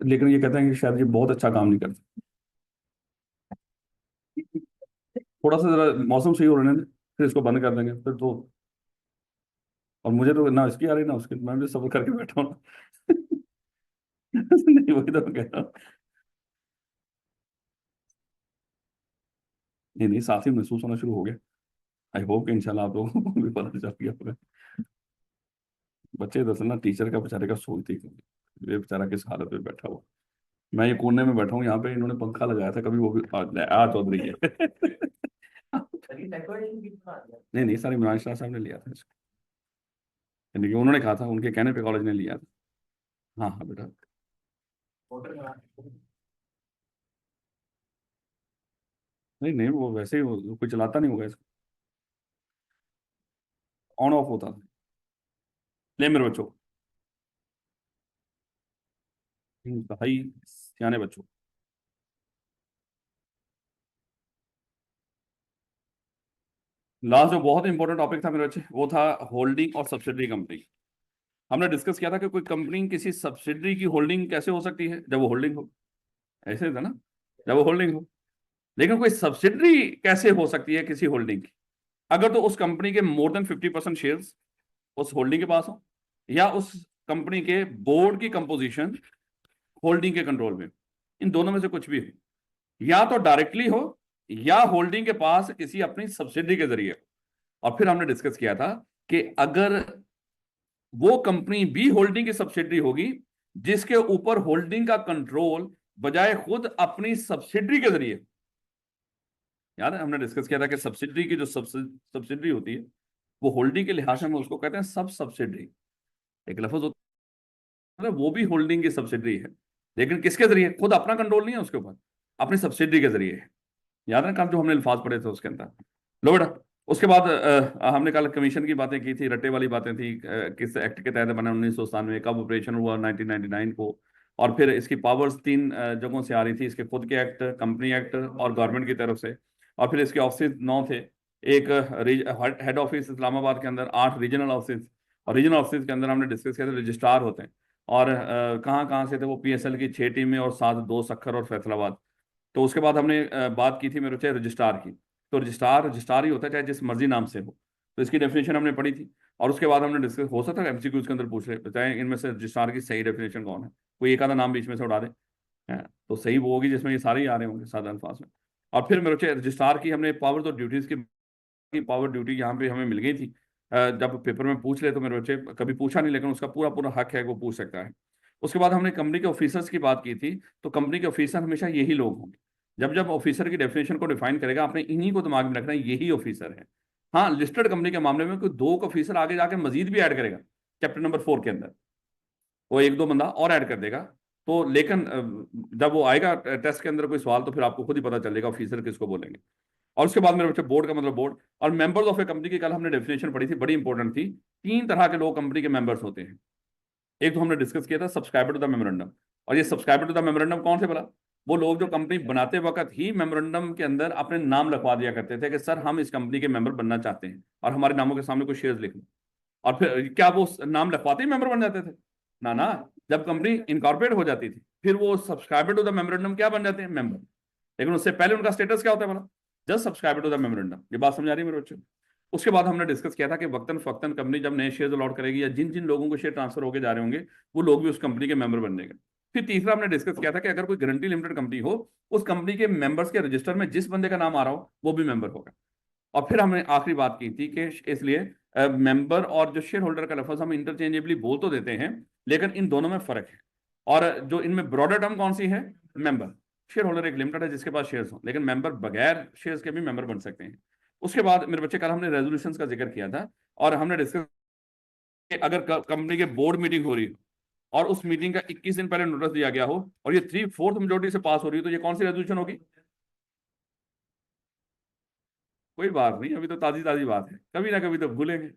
लेकिन ये कहते हैं कि शायद ये बहुत अच्छा काम नहीं करते। थोड़ा सा जरा मौसम सही हो रहा है, फिर इसको बंद कर देंगे फिर तो। और मुझे तो ना इसकी आ रही ना उसकी, मैं भी सब्र करके बैठा हूँ। नहीं, वही तो मैं कह रहा हूँ। नहीं नहीं, साथ ही महसूस होना शुरू हो गया। आई होप कि इंशाल्लाह आप लोगों को भी पता चल गया होगा। बच्चे दरअसल ना टीचर का बेचारे का सोचते ही, ये बेचारा किस हालत में बैठा हुआ। मैं ये कोने में बैठा हूँ यहाँ पे, इन्होंने पंखा लगाया था कभी, वो भी चौधरी है। नहीं नहीं, सारी इमरान शाह साहब ने लिया था इसको, यानी कि उन्होंने कहा था, उनके कहने पे कॉलेज ने लिया था। हाँ हाँ बेटा। नहीं नहीं, वो वैसे ही कोई चलाता नहीं होगा इसको, ऑन ऑफ होता था। ले मेरे बच्चों, भाई, सियाने बच्चों। लास्ट जो बहुत इंपॉर्टेंट टॉपिक था मेरे बच्चे, वो था होल्डिंग और सब्सिडरी कंपनी। हमने डिस्कस किया था कि कोई कंपनी किसी सब्सिडरी की होल्डिंग कैसे हो सकती है, जब वो होल्डिंग हो। ऐसे था ना, जब वो होल्डिंग हो। लेकिन कोई सब्सिडरी कैसे हो सकती है किसी होल्डिंग की, अगर तो उस कंपनी के मोर देन 50% शेयर्स उस होल्डिंग के पास हो, या उस कंपनी के बोर्ड की कंपोजिशन होल्डिंग के कंट्रोल में, इन दोनों में से कुछ भी हो, या तो डायरेक्टली हो, या होल्डिंग के पास किसी अपनी सब्सिडरी के जरिए। और फिर हमने डिस्कस किया था कि अगर वो कंपनी भी होल्डिंग की सब्सिडरी होगी, जिसके ऊपर होल्डिंग का कंट्रोल बजाय खुद अपनी सब्सिडरी के जरिए। याद है हमने डिस्कस किया था कि सब्सिडरी की जो सब्सिडरी होती है, वो होल्डिंग के लिहाज से हम उसको कहते हैं सब सब्सिडरी। एक लफ्ज होता है, वो भी होल्डिंग की सब्सिडरी है, लेकिन किसके जरिए, खुद अपना कंट्रोल नहीं है उसके ऊपर, अपनी सब्सिडरी के जरिए है। याद है कल जो हमने अल्फाज पढ़े थे उसके अंदर। लो बेटा, उसके बाद हमने कल कमीशन की बातें की थी, रट्टे वाली बातें थी, किस एक्ट के तहत बना 1997, कब ऑपरेशन हुआ 1999 को। और फिर इसकी पावर्स तीन जगहों से आ रही थी, इसके खुद के एक्ट, कंपनी एक्ट और गवर्नमेंट की तरफ से। और फिर इसके ऑफिस 9 थे। एक हेड ऑफिस इस्लामाबाद के अंदर, 8 रीजनल ऑफिस। और रीजनल ऑफिस के अंदर हमने डिस्कस किया था रजिस्ट्रार होते हैं। और कहाँ कहाँ से थे वो, पीएसएल की 6 टीमें और 7, 2 सक्खर और फैसलाबाद। तो उसके बाद हमने बात की थी मेरे चाहे रजिस्ट्रार की। तो रजिस्ट्रार रजिस्ट्रार ही होता है, चाहे जिस मर्जी नाम से हो। तो इसकी डेफिनेशन हमने पढ़ी थी। और उसके बाद हमने डिस्कस, हो सकता है एमसीक्यू के अंदर पूछ रहे बताएं इनमें से रजिस्ट्रार की सही डेफिनेशन कौन है, कोई एक आधा नाम बीच में से उड़ा दे। है तो सही वो होगी जिसमें ये सारे ही आ रहे होंगे सादा अल्फाज में। और फिर मेरे चाहे रजिस्ट्रार की हमने पावर्स और ड्यूटीज की पावर ड्यूटी यहाँ पे हमें मिल गई थी। जब पेपर में पूछ ले तो मेरे बच्चे, कभी पूछा नहीं लेकिन उसका पूरा पूरा हक है, वो पूछ सकता है। उसके बाद हमने कंपनी के ऑफिसर्स की बात की थी। तो कंपनी के ऑफिसर हमेशा यही लोग होंगे। जब जब ऑफिसर की डेफिनेशन को डिफाइन करेगा, आपने इन्हीं को दिमाग में रखना है, यही ऑफिसर है। हाँ, लिस्टेड कंपनी के मामले में कोई 2 ऑफिसर आगे जाके मजीद भी ऐड करेगा, चैप्टर नंबर 4 के अंदर वो 1-2 बंदा और ऐड कर देगा। तो लेकिन जब वो आएगा टेस्ट के अंदर कोई सवाल, तो फिर आपको खुद ही पता चलेगा ऑफिसर किसको बोलेंगे। और उसके बाद मेरे बच्चे, बोर्ड का मतलब बोर्ड। और मेंबर्स ऑफ ए कंपनी की कल हमने डेफिनेशन पढ़ी थी, बड़ी इंपॉर्टेंट थी। 3 तरह के लोग कंपनी के मेंबर्स होते हैं। एक तो हमने डिस्कस किया था सब्सक्राइबर टू द मेमोरेंडम। और ये सब्सक्राइबर टू द मेमोरेंडम कौन थे बोला, वो लोग जो कंपनी बनाते वक्त ही मेमोरेंडम के अंदर अपने नाम लिखवा दिया करते थे कि सर हम इस कंपनी के मेंबर बनना चाहते हैं, और हमारे नामों के सामने कोई शेयर्स लिख लो। और फिर क्या वो नाम लिखवाते ही मेंबर बन जाते थे? ना ना, जब कंपनी इनकॉर्पोरेट हो जाती थी, फिर वो सब्सक्राइबर टू द मेमोरेंडम क्या बन जाते हैं, मेंबर। लेकिन उससे पहले उनका स्टेटस क्या होता है बोला, just subscriber to the memorandum. ये बात समझ आ रही है मेरे बच्चों? उसके बाद हमने डिस्कस किया था कि वक्तन फक्तन कंपनी जब नए शेयर अलॉट करेगी, या जिन जिन लोगों को शेयर ट्रांसफर होकर जा रहे होंगे, वो लोग भी उस कंपनी के मेंबर बन जाएंगे। फिर तीसरा हमने डिस्कस किया था कि अगर कोई गारंटी लिमिटेड कंपनी हो, उस कंपनी के मेंबर्स के रजिस्टर में जिस बंदे का नाम आ रहा हो वो भी मेंबर होगा। और फिर हमने आखिरी बात की थी कि इसलिए मेंबर और जो शेयर होल्डर का लफ्ज हम इंटरचेंजेबली बोल तो देते हैं, लेकिन इन दोनों में फर्क है। और जो इनमें ब्रॉडर टर्म कौन सी है, मेंबर। शेयर होल्डर एक लिमिटेड है जिसके पास शेयर्स हो, लेकिन मेंबर बगैर शेयर्स के भी मेंबर बन सकते हैं। उसके बाद मेरे बच्चे, कल हमने रेजोल्यूशंस का जिक्र किया था। और हमने डिस्कस, अगर कंपनी के बोर्ड मीटिंग हो रही हो, और उस मीटिंग का 21 दिन पहले नोटिस दिया गया हो, और ये 3/4 मेजोरिटी से पास हो रही हो, तो ये कौन सी रेजोल्यूशन होगी? कोई बात नहीं, अभी तो ताजी ताजी बात है, कभी ना कभी तो भूलेंगे।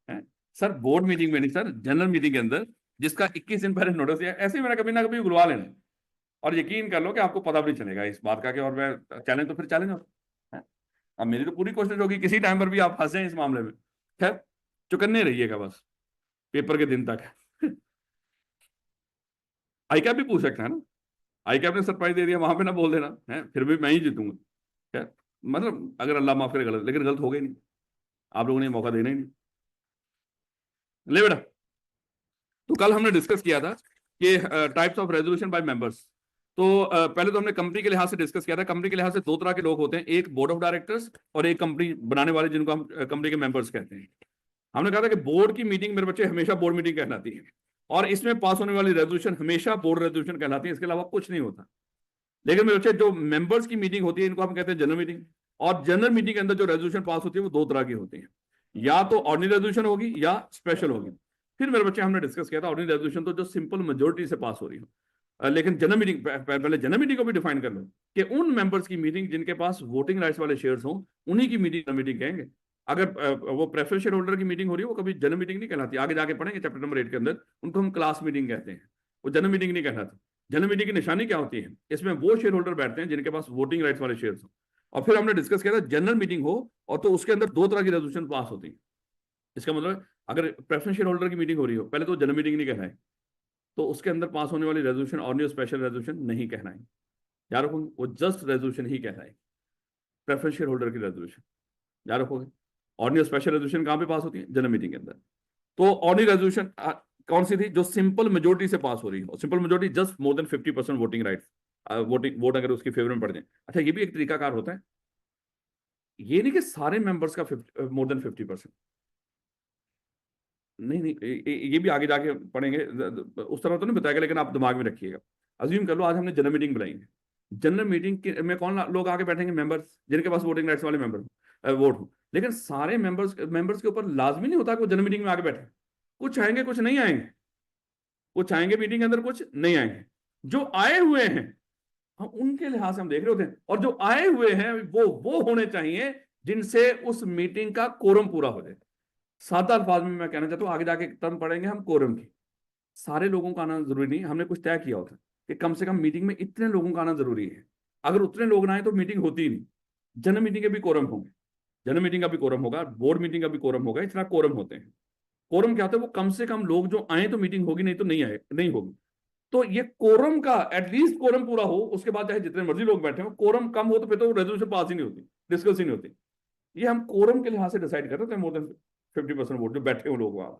हैं? सर बोर्ड मीटिंग में नहीं सर, जनरल मीटिंग के अंदर, जिसका 21 दिन पहले नोटिस दिया, ऐसे ही मेरा कभी ना कभी बुलवा लेना। और यकीन कर लो कि आपको पता भी चलेगा इस बात का कि, और मैं चैलेंज तो फिर चैलेंज होता है। अब मेरी तो पूरी कोशिश होगी किसी टाइम पर भी आप फंसे इस मामले में। खैर, चुकन्ने रहिएगा बस पेपर के दिन तक। आई कैप भी पूछ सकता है ना, आई कैप ने सरप्राइज दे दिया, वहां पे ना बोल देना है, फिर भी मैं ही जीतूंगा क्या, मतलब अगर अल्लाह माफ करे गलत, लेकिन गलत हो गई नहीं, आप लोगों ने मौका देना ही नहीं। ले बेटा, तो कल हमने डिस्कस किया था कि types of resolution bye members. तो पहले तो हमने कंपनी के लिहाज से डिस्कस किया था। कंपनी के लिहाज से दो तरह के लोग होते हैं, एक बोर्ड ऑफ डायरेक्टर्स और एक कंपनी बनाने वाले, जिनको हम कंपनी के मेंबर्स कहते हैं। हमने कहा था कि बोर्ड की मीटिंग, मेरे बच्चे, हमेशा बोर्ड मीटिंग कहलाती है, और इसमें पास होने वाली रेजोल्यूशन हमेशा बोर्ड रेजोल्यूशन कहलाती है, इसके अलावा कुछ नहीं होता। लेकिन मेरे बच्चे, जो मेंबर्स की मीटिंग होती है, इनको हम कहते हैं जनरल मीटिंग। और जनरल मीटिंग के अंदर जो रेजोल्यूशन पास होती है वो दो तरह की होती है, या तो ऑर्डिनरी रेजोल्यूशन होगी या स्पेशल होगी। फिर मेरे बच्चे हमने डिस्कस किया था ऑर्डिनरी रेजोल्यूशन तो जो सिंपल मेजोरिटी से पास हो रही हो, लेकिन जनरल मीटिंग, पहले जनरल मीटिंग को भी डिफाइन कर लो कि उन मेंबर्स की मीटिंग जिनके पास वोटिंग राइट्स वाले शेयर्स हो, उन्हीं की मीटिंग कहेंगे। अगर वो प्रेफरेंस शेयर होल्डर की मीटिंग हो रही है, वो कभी जनरल मीटिंग नहीं कहलाती। आगे जाके पढ़ेंगे चैप्टर नंबर 8 के अंदर, उनको हम क्लास मीटिंग कहते हैं, वो जनरल मीटिंग नहीं कहलाती। जनरल मीटिंग की निशानी क्या होती है, इसमें वो शेयर होल्डर बैठते हैं जिनके पास वोटिंग राइट्स वाले शेयर्स हो। और फिर हमने डिस्कस किया था जनरल मीटिंग हो और तो उसके अंदर दो तरह की रेजोल्यूशन पास होती है। इसका मतलब अगर प्रेफरेंस शेयर होल्डर की मीटिंग हो रही हो, पहले तो जनरल मीटिंग नहीं कहलाए, तो उसके अंदर पास होने वाली रेजोल्यूशन ऑर्डिनरी स्पेशल रेजोल्यूशन नहीं कहलाए, याद रखोगे, वो जस्ट रेजोल्यूशन ही कहलाए, प्रेफरेंस शेयर होल्डर की रेजोल्यूशन, याद रखोगे। ऑर्डिनरी स्पेशल रेजोल्यूशन कहां पे पास होती है, जनरल मीटिंग के अंदर। तो ऑर्डिनरी रेजोल्यूशन कौन सी थी, जो सिंपल मेजोरिटी से पास हो रही है, simple majority just more than 50% voting rights, vote अगर उसकी फेवर में पड़ जाए। अच्छा, ये भी एक तरीकाकार होता है, ये नहीं कि सारे मेंबर्स का मोर देन 50%, नहीं नहीं, ये भी आगे जाके पढ़ेंगे, उस तरह तो नहीं बताएगा, लेकिन आप दिमाग में रखिएगा। अज्यूम कर लो आज हमने जनरल मीटिंग बुलाई है, जनरल मीटिंग में कौन लोग आके बैठेंगे, मेंबर्स जिनके पास वोटिंग राइट्स वाले मेंबर वोट हो। लेकिन सारे मेंबर्स के ऊपर लाजमी नहीं होता कि वो जनरल मीटिंग में आके बैठे, कुछ आएंगे कुछ नहीं आएंगे, कुछ आएंगे मीटिंग के अंदर, कुछ नहीं आएंगे। जो आए हुए हैं हम उनके लिहाज से हम देख रहे होते हैं, और जो आए हुए हैं वो होने चाहिए जिनसे उस मीटिंग का कोरम पूरा हो जाए। सादा अल्फाज में मैं कहना चाहता हूं, आगे जाके टर्म पढ़ेंगे हम कोरम की। सारे लोगों का आना जरूरी नहीं, हमने कुछ तय किया होता है कि कम से कम मीटिंग में इतने लोगों का आना जरूरी है। अगर उतने लोग ना आए तो मीटिंग होती ही नहीं। जनरल मीटिंग के भी कोरम होंगे, जनरल मीटिंग का भी कोरम होगा, बोर्ड मीटिंग का भी कोरम होगा, इतना कोरम होते हैं। कोरम क्या होता है, वो कम से कम लोग जो आए तो मीटिंग होगी, नहीं तो नहीं आए, नहीं होगी। तो ये कोरम का एटलीस्ट कोरम पूरा हो, उसके बाद चाहे जितने मर्जी लोग बैठे हो, कोरम कम हो तो फिर तो रेजोल्यूशन पास ही नहीं होती, डिस्कस ही नहीं होती। ये हम कोरम के लिहाज से डिसाइड कर रहे थे, मोर देन 50% वोट जो बैठे हो लोग वहां,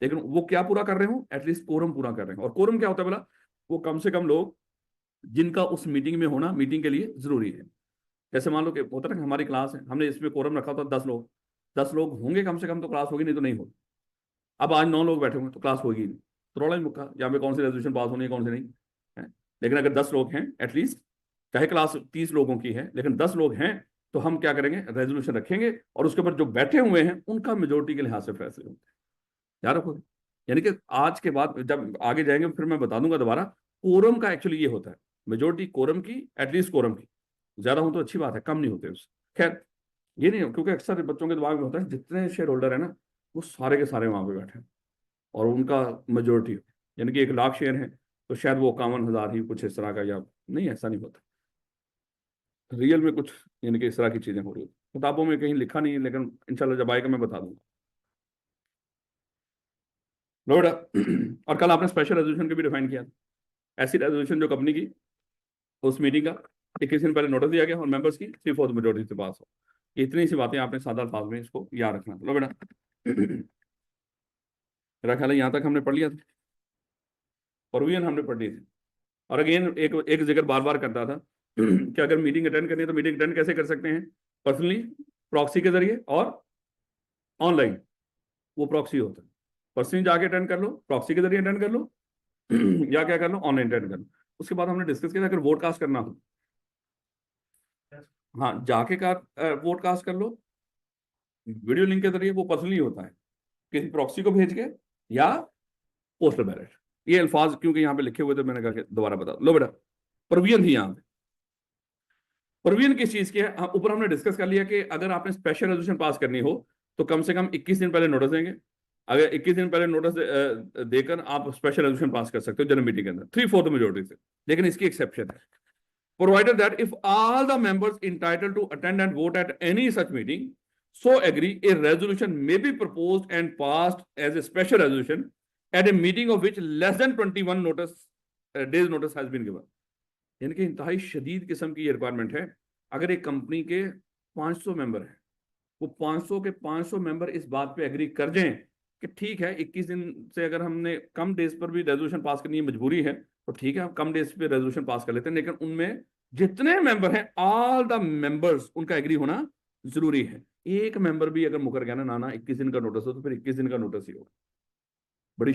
लेकिन वो क्या पूरा कर रहे हो, एटलीस्ट कोरम पूरा कर रहे हैं। और कोरम क्या होता है बोला, वो कम से कम लोग जिनका उस मीटिंग में होना मीटिंग के लिए जरूरी है। जैसे मान लो कि होता है ना, हमारी क्लास है, हमने इसमें कोरम रखा था 10 लोग, 10 लोग होंगे कम से कम तो क्लास होगी, नहीं तो नहीं होगी। अब आज 9 लोग बैठे होंगे तो क्लास होगी नहीं, तो रौला ही मुक्का, यहाँ पे कौन सी रेजोल्यूशन पास होनी है कौन सी नहीं है। लेकिन अगर 10 लोग हैं एटलीस्ट, चाहे क्लास 30 लोगों की है, लेकिन 10 लोग हैं, तो हम क्या करेंगे, रेजोल्यूशन रखेंगे, और उसके ऊपर जो बैठे हुए हैं उनका मेजोरिटी के लिहाज से फैसले होंगे, याद रखोगे। यानी कि आज के बाद जब आगे जाएंगे फिर मैं बता दूंगा दोबारा, कोरम का एक्चुअली ये होता है, मेजोरिटी कोरम की, एटलीस्ट कोरम की। ज्यादा हो तो अच्छी बात है, कम नहीं होते उससे, खैर ये नहीं हो, क्योंकि अक्सर बच्चों के दिमाग में होता है जितने शेयर होल्डर है ना, वो सारे के सारे वहां पे बैठे हैं और उनका मेजोरिटी, यानी कि 1 लाख शेयर है तो शायद वो 51,000 ही कुछ इस तरह का, या नहीं, ऐसा नहीं होता रियल में कुछ, यानी कि इस तरह की चीजें हो रही है, किताबों में कहीं लिखा नहीं है, लेकिन इंशाल्लाह जब आएगा मैं बता दूंगा। लोड और कल आपने स्पेशल रेजोल्यूशन को भी डिफाइन किया, ऐसी रेजोल्यूशन जो कंपनी की उस मीटिंग का 21 दिन पहले नोटिस दिया गया और मेंबर्स की 3/4 मेजोरिटी से पास हो। इतनी सी बातें आपने सादा अल्फाज में इसको याद रखना। लो बेटा, मेरा ख्याल है यहाँ तक हमने पढ़ लिया था, प्रोविजन हमने पढ़ ली थी। और अगेन एक एक जिक्र बार बार करता था कि अगर मीटिंग अटेंड करनी है तो मीटिंग अटेंड कैसे कर सकते हैं, पर्सनली, प्रॉक्सी के जरिए, और ऑनलाइन, वो प्रॉक्सी होता है। पर्सनली जाके अटेंड कर लो, प्रॉक्सी के जरिए अटेंड कर लो, या क्या कर लो, ऑनलाइन अटेंड कर लो। उसके बाद हमने डिस्कस किया अगर वोट कास्ट करना हो, हाँ जाके वोट कास्ट कर लो, वीडियो लिंक के जरिए, वो पर्सनली होता है, किसी प्रॉक्सी को भेज के या पोस्टल बैलेट। ये अल्फाज क्योंकि यहाँ पे लिखे हुए थे, मैंने कहा कि दोबारा बता लो बेटा। प्रोविजन थी यहाँ पे, प्रोविजन किस चीज की है, ऊपर हमने डिस्कस कर लिया कि अगर आपने स्पेशल रेजोल्यूशन पास करनी हो तो कम से कम 21 दिन पहले नोटिस देंगे। अगर 21 दिन पहले नोटिस देकर आप स्पेशल रेजोल्यूशन पास कर सकते हो जनरल मीटिंग के अंदर 3/4 मेजोरिटी से। लेकिन इसकी एक्सेप्शन है, provided that if all the members entitled to attend and vote at any such meeting so agree, a resolution may be proposed and passed as a special resolution at a meeting of which less than 21 notice days notice has been given. यानी कि इंतहाई शदीद किस्म की ये requirement है। अगर एक कंपनी के 500 मेंबर हैं, वो 500 के 500 मेंबर इस बात पे एग्री कर जाएं कि ठीक है 21 दिन से अगर हमने कम डेज पर भी रेजोल्यूशन पास करनी है, मजबूरी है, तो ठीक है हम कम डेज पे रेजोल्यूशन पास कर लेते हैं, लेकिन उनमें जितने मेंबर हैं ऑल द मेंबर्स उनका एग्री होना जरूरी है। एक मेंबर भी अगर मुकर गया ना ना 21 दिन का नोटिस हो, तो फिर 21 दिन का नोटिस ही होगा। बड़ी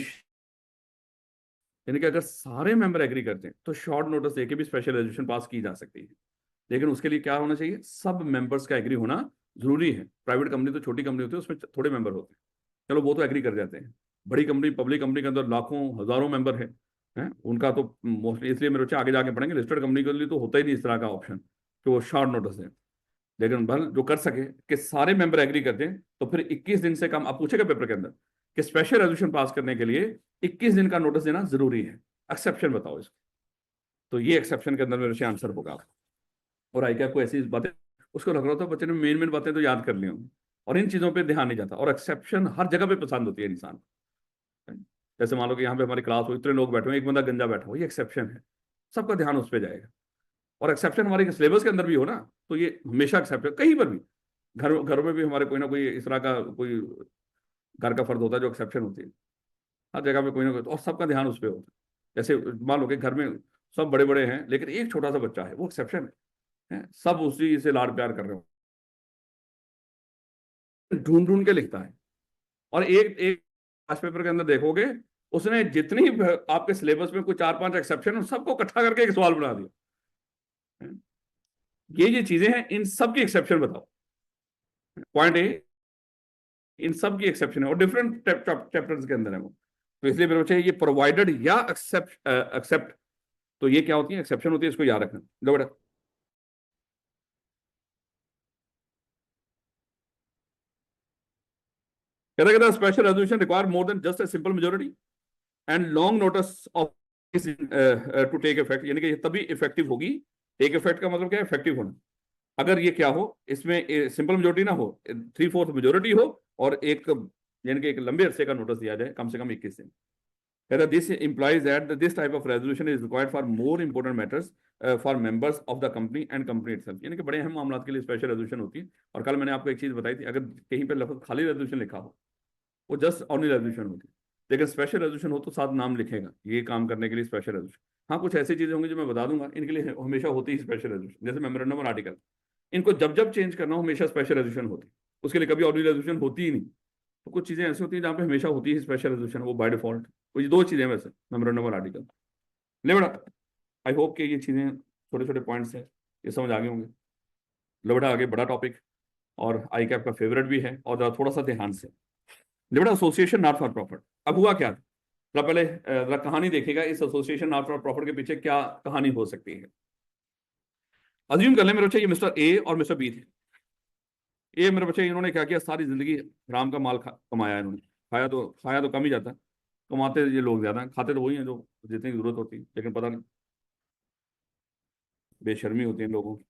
यानी कि अगर सारे मेंबर एग्री करते हैं तो शॉर्ट नोटिस देके भी स्पेशल रेजोल्यूशन पास की जा सकती है। लेकिन उसके लिए क्या होना चाहिए, सब मेंबर्स का एग्री होना जरूरी है। प्राइवेट कंपनी तो छोटी कंपनी होती है, उसमें थोड़े मेंबर होते हैं, चलो वो तो एग्री कर जाते हैं। बड़ी कंपनी, पब्लिक कंपनी के अंदर लाखों हजारों मेंबर हैं, उनका तो मोस्टली, इसलिए मेरे बच्चे आगे जाके पढ़ेंगे, लिस्टेड कंपनी के लिए तो होता ही नहीं इस तरह का ऑप्शन कि वो शॉर्ट नोटिस दें। लेकिन भल जो कर सके कि सारे मेंबर एग्री कर दें, तो फिर 21 दिन से कम, आप पूछेगा पेपर के अंदर कि स्पेशल रेजोल्यूशन पास करने के लिए 21 दिन का नोटिस देना जरूरी है। एक्सेप्शन बताओ इसको। तो ये एक्सेप्शन के अंदर मेरे से आंसर होगा। और आई कैप को ऐसी बातें उसको लग रहा था बच्चे ने मेन मेन बातें तो याद कर ली होंगी, और इन चीजों पे ध्यान नहीं जाता। और एक्सेप्शन हर जगह पे पसंद होती है इंसान को। जैसे मान लो कि यहाँ पे हमारी क्लास हो, इतने लोग बैठे हो, एक बंदा गंजा बैठा हो, ये एक्सेप्शन है, सबका ध्यान उस पर जाएगा। और एक्सेप्शन हमारे सिलेबस के अंदर भी हो ना, तो ये हमेशा एक्सेप्शन, कहीं पर भी, घरों में भी हमारे कोई ना कोई इस तरह का कोई घर का फर्द होता है जो एक्सेप्शन होती है। हर जगह पे कोई ना कोई, और सबका ध्यान उस पर होता है। जैसे मान लो कि घर में सब बड़े बड़े हैं, लेकिन एक छोटा सा बच्चा है, वो एक्सेप्शन है, सब उसी से लाड प्यार कर रहे हो, ढूंढ ढूंढ के लिखता है। और एक एक क्लास पेपर के अंदर देखोगे, उसने जितनी आपके सिलेबस में कोई 4-5 एक्सेप्शन है, सबको इकट्ठा करके एक सवाल बना दिया। ये चीजें हैं, इन सब की एक्सेप्शन बताओ। पॉइंट ए, इन सब की एक्सेप्शन है और डिफरेंट चैप्टर्स के अंदर है वो। तो इसलिए मेरे बच्चे ये प्रोवाइडेड या एक्सेप्ट एक्सेप्ट, तो ये क्या होती है, एक्सेप्शन होती है, इसको याद रखना। लो बेटा, कहता special resolution require more than just a simple majority and long notice of to take effect. यानी कि ये तभी इफेक्टिव होगी। टेक इफेक्ट का मतलब क्या है, इफेक्टिव होना। अगर ये क्या हो, इसमें सिंपल मेजोरिटी ना हो, 3/4 मेजोरिटी हो, और एक यानी कि एक लंबे अरसे का नोटिस दिया जाए, कम से कम 21 दिन। कहता this implies that this type of resolution is required for more important matters for members of the company and company itself। यानी कि बड़े अहम मामलों के लिए स्पेशल रेजोल्यूशन होती है। और कल मैंने आपको एक चीज बताई थी, अगर कहीं पे लफ्ज खाली रेजोल्यूशन लिखा हो, वो जस्ट ऑनली रेजोल्यूशन होती है। लेकिन स्पेशल रेजोल्यूशन हो तो साथ नाम लिखेगा, ये काम करने के लिए स्पेशल रेजोल्यूशन। हाँ, कुछ ऐसी चीजें होंगी जो मैं बता दूंगा, इनके लिए हमेशा होती है स्पेशल रेजोल्यूशन। जैसे मेमोरेंडम और आर्टिकल, इनको जब जब चेंज करना हो हमेशा स्पेशल रेजोल्यूशन होती है, उसके लिए कभी ऑनली रेजोल्यूशन होती ही नहीं। तो कुछ चीजें ऐसी होती हैं जहाँ पे हमेशा होती है स्पेशल रेजोल्यूशन, वो बाय डिफॉल्ट। तो ये दो चीजें हैं वैसे, मेमोरेंडम और आर्टिकल। ले बेटा, आई होप कि ये चीजें, छोटे छोटे पॉइंट्स हैं, ये समझ आ गए होंगे। लो बेटा, आगे बड़ा टॉपिक, और आई कैप का फेवरेट भी है, और जरा थोड़ा सा ध्यान से। ले बेटा, एसोसिएशन नॉट फॉर प्रॉफिट। अब हुआ क्या था, जरा पहले जरा कहानी देखिएगा, इस एसोसिएशन नॉट फॉर प्रॉफिट के पीछे क्या कहानी हो सकती है। अज्यूम कर ले मेरे बच्चे, ये मिस्टर ए और मिस्टर बी थे। ये मेरे बच्चे, इन्होंने क्या किया, सारी जिंदगी हराम का माल कमाया इन्होंने। खाया तो कम ही जाता है, कमाते ये लोग ज्यादा हैं, खाते तो वही हैं जो जितनी जरूरत होती है, लेकिन पता नहीं बेशर्मी होती है लोगों की।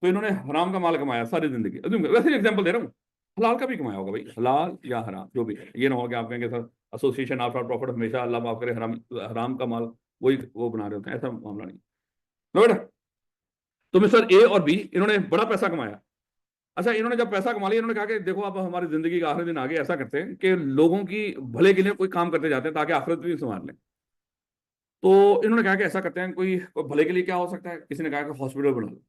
तो इन्होंने हराम का माल कमाया सारी जिंदगी। वैसे एग्जांपल दे रहा हूँ, हलाल का भी कमाया होगा भाई, हलाल या हराम जो भी है। ये ना हो कि आप कहेंगे सर एसोसिएशन ऑफ प्रॉफिट हमेशा अल्लाह माफ करे हराम हराम का माल वही वो बना रहे होते हैं, ऐसा मामला नहीं। नो बेटा, तो मिस्टर ए और बी इन्होंने बड़ा पैसा कमाया। अच्छा, इन्होंने जब पैसा कमा लिया, इन्होंने कहा कि देखो अब हमारी जिंदगी का आखिरी दिन आगे, ऐसा करते हैं कि लोगों की भले के लिए कोई काम करते जाते हैं ताकि आखिरत भी संभाल लें। तो इन्होंने कहा कि ऐसा करते हैं, कोई भले के लिए क्या हो सकता है, किसी ने कहा कि हॉस्पिटल बना लो।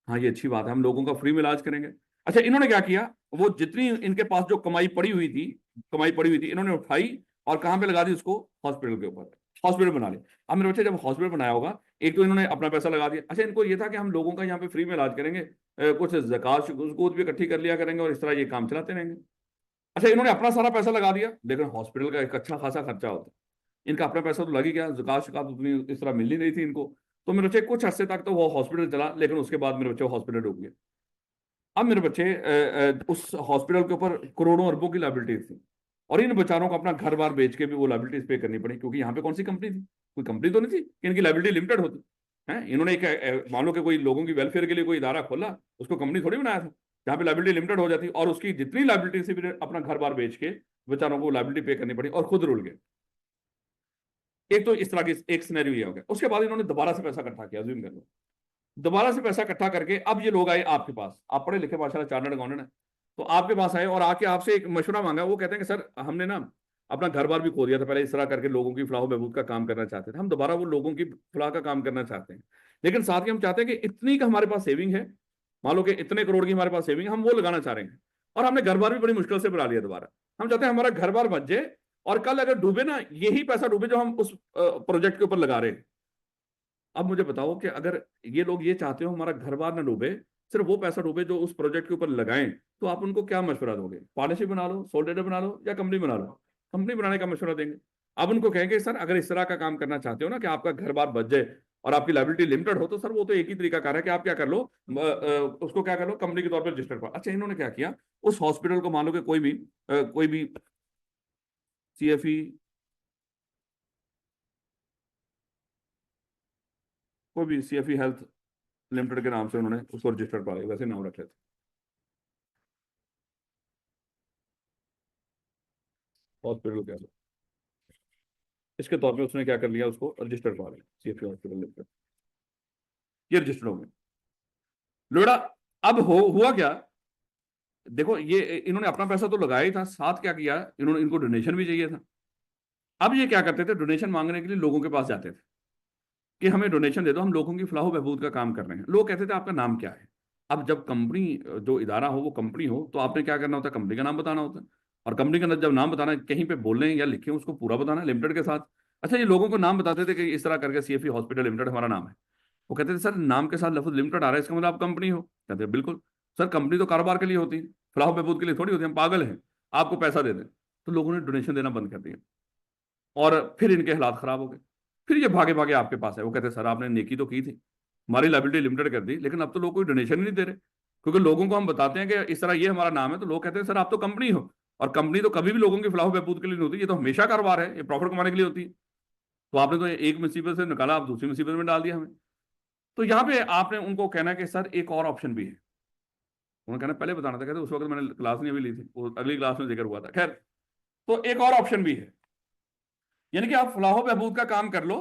हाँ, ये अच्छी बात है, हम लोगों का फ्री में इलाज करेंगे। अच्छा, इन्होंने क्या किया, वो जितनी इनके पास जो कमाई पड़ी हुई थी इन्होंने उठाई, और कहाँ पे लगा दी उसको, हॉस्पिटल के ऊपर। हॉस्पिटल बना लिया। अब मेरे बच्चे, जब हॉस्पिटल बनाया होगा, एक तो इन्होंने अपना पैसा लगा दिया। अच्छा, इनको ये था कि हम लोगों का यहाँ पे फ्री में इलाज करेंगे, कुछ ज़कात उसको भी इकट्ठी कर लिया करेंगे, और इस तरह ये काम चलाते रहेंगे। अच्छा, इन्होंने अपना सारा पैसा लगा दिया, लेकिन हॉस्पिटल का एक अच्छा खासा खर्चा होता है, इनका अपना पैसा तो लग ही गया, ज़कात शिकात उतनी इस तरह मिल ही नहीं थी इनको। तो मेरे बच्चे कुछ अर्से तक तो वो हॉस्पिटल चला, लेकिन उसके बाद मेरे बच्चे हॉस्पिटल डूब गए। अब मेरे बच्चे उस हॉस्पिटल के ऊपर करोड़ों अरबों की लाइबिलिटीज थी, और इन बेचारों को अपना घर बार बेच के भी वो लाइबिलिटीज पे करनी पड़ी, क्योंकि यहाँ पे कौन सी कंपनी थी, कोई कंपनी तो नहीं थी कि इनकी लाइबिलिटी लिमिटेड होती है। इन्होंने एक मान लो कि कोई लोगों की वेलफेयर के लिए कोई इदारा खोला, उसको कंपनी थोड़ी बनाया था जहाँ पे लाइबिलिटी लिमिटेड हो जाती, और उसकी जितनी लाइबिलिटी थी फिर अपना घर बार बेच के बेचारों को लाइबिलिटी पे करनी पड़ी, और खुद रुल गए। एक तो इस तरह की एक सिनेरियो ये हो गया। उसके बाद इन्होंने दोबारा से पैसा इकट्ठा किया, अज्यूम कर लो, दोबारा से पैसा इकट्ठा करके अब ये लोग आए आपके पास, आप पढ़े लिखे माशाल्लाह चार्टर्ड अकाउंटेंट है, तो आपके पास आए और आके आपसे एक मशवरा मांगा। वो कहते हैं कि सर हमने ना अपना घर बार भी खो दिया था पहले, इस तरह करके लोगों की फलाह बहबूद का काम करना चाहते थे, हम दोबारा वो लोगों की फलाह का काम करना चाहते हैं, लेकिन साथ ही हम चाहते हैं कि इतनी का हमारे पास सेविंग है, मान लो कि इतने करोड़ की हमारे पास सेविंग है, हम वो लगाना चाह रहे हैं, और हमने घर बार भी बड़ी मुश्किल से बना लिया दोबारा, हम चाहते हैं हमारा घर बार बच जाए, और कल अगर डूबे ना यही पैसा डूबे जो हम उस प्रोजेक्ट के ऊपर लगा रहे हैं। अब मुझे बताओ कि अगर ये लोग ये चाहते हो हमारा घर बार ना डूबे, सिर्फ वो पैसा डूबे जो उस प्रोजेक्ट के ऊपर लगाएं, तो आप उनको क्या मशवरा दोगे? पार्टनरशिप बना लो, सोल ट्रेडर बना लो, या कंपनी बना लो? कंपनी बनाने का मशवरा देंगे। अब उनको कहेंगे सर अगर इस तरह का काम करना चाहते हो ना कि आपका घर बार बच जाए और आपकी लायबिलिटी लिमिटेड हो, तो सर वो तो एक ही तरीका कार है कि आप क्या कर लो, उसको क्या कर लो, कंपनी के तौर पर रजिस्टर कर। अच्छा, इन्होंने क्या किया, उस हॉस्पिटल को मान लो कि कोई भी CFE, कोई भी CFE हेल्थ लिमिटेड के नाम से उन्होंने उसको रजिस्टर करा लिया, वैसे नाम रख लेते, हॉस्पिटल कह लो, इसके तौर पे उसने क्या कर लिया, उसको रजिस्टर करा लिया CFE हॉस्पिटल लिमिटेड, ये रजिस्टर हो गए लोड़ा। अब हुआ क्या, देखो ये इन्होंने अपना पैसा तो लगाया ही था, साथ क्या किया इन्होंने, इनको डोनेशन भी चाहिए था। अब ये क्या करते थे, डोनेशन मांगने के लिए लोगों के पास जाते थे कि हमें डोनेशन दे दो, हम लोगों की फलाह बहबूद का काम कर रहे हैं। लोग कहते थे आपका नाम क्या है? अब जब कंपनी, जो इदारा हो वो कंपनी हो, तो आपने क्या करना होता है, कंपनी का नाम बताना होता है, और कंपनी का जब नाम बताना है, कहीं पे बोल रहे हैं या लिखे हैं उसको पूरा बताना है लिमिटेड के साथ। अच्छा, ये लोगों को नाम बताते थे कि इस तरह करके CFE हॉस्पिटल लिमिटेड हमारा नाम है। वो कहते थे सर नाम के साथ लफ्ज लिमिटेड आ रहा है, इसका मतलब आप कंपनी हो? कहते हैं बिल्कुल सर, कंपनी तो कारोबार के लिए होती है, फलाह बहबूद के लिए थोड़ी होती है, हम पागल हैं आपको पैसा दे दें। तो लोगों ने डोनेशन देना बंद कर दिया, और फिर इनके हालात खराब हो गए। फिर ये भागे भागे आपके पास है, वो कहते हैं सर आपने नेकी तो की थी, हमारी लायबिलिटी लिमिटेड कर दी, लेकिन अब तो लोग कोई डोनेशन ही नहीं दे रहे, क्योंकि लोगों को हम बताते हैं कि इस तरह ये हमारा नाम है, तो लोग कहते हैं सर आप तो कंपनी हो, और कंपनी तो कभी भी लोगों की फलाह बहबूद के लिए नहीं होती, ये तो हमेशा कारोबार है, ये प्रॉफिट कमाने के लिए होती है। तो आपने तो एक मुसीबत से निकाला, आप दूसरी मुसीबत में डाल दिया हमें। तो यहाँ पे आपने उनको कहना है कि सर एक और ऑप्शन भी है। उन्होंने कहना पहले बताना था, कहते उस वक्त मैंने क्लास नहीं अभी ली थी, वो अगली क्लास में जिक्र हुआ था। खैर, तो एक और ऑप्शन भी है, यानी कि आप फलाह बहबूद का काम कर लो,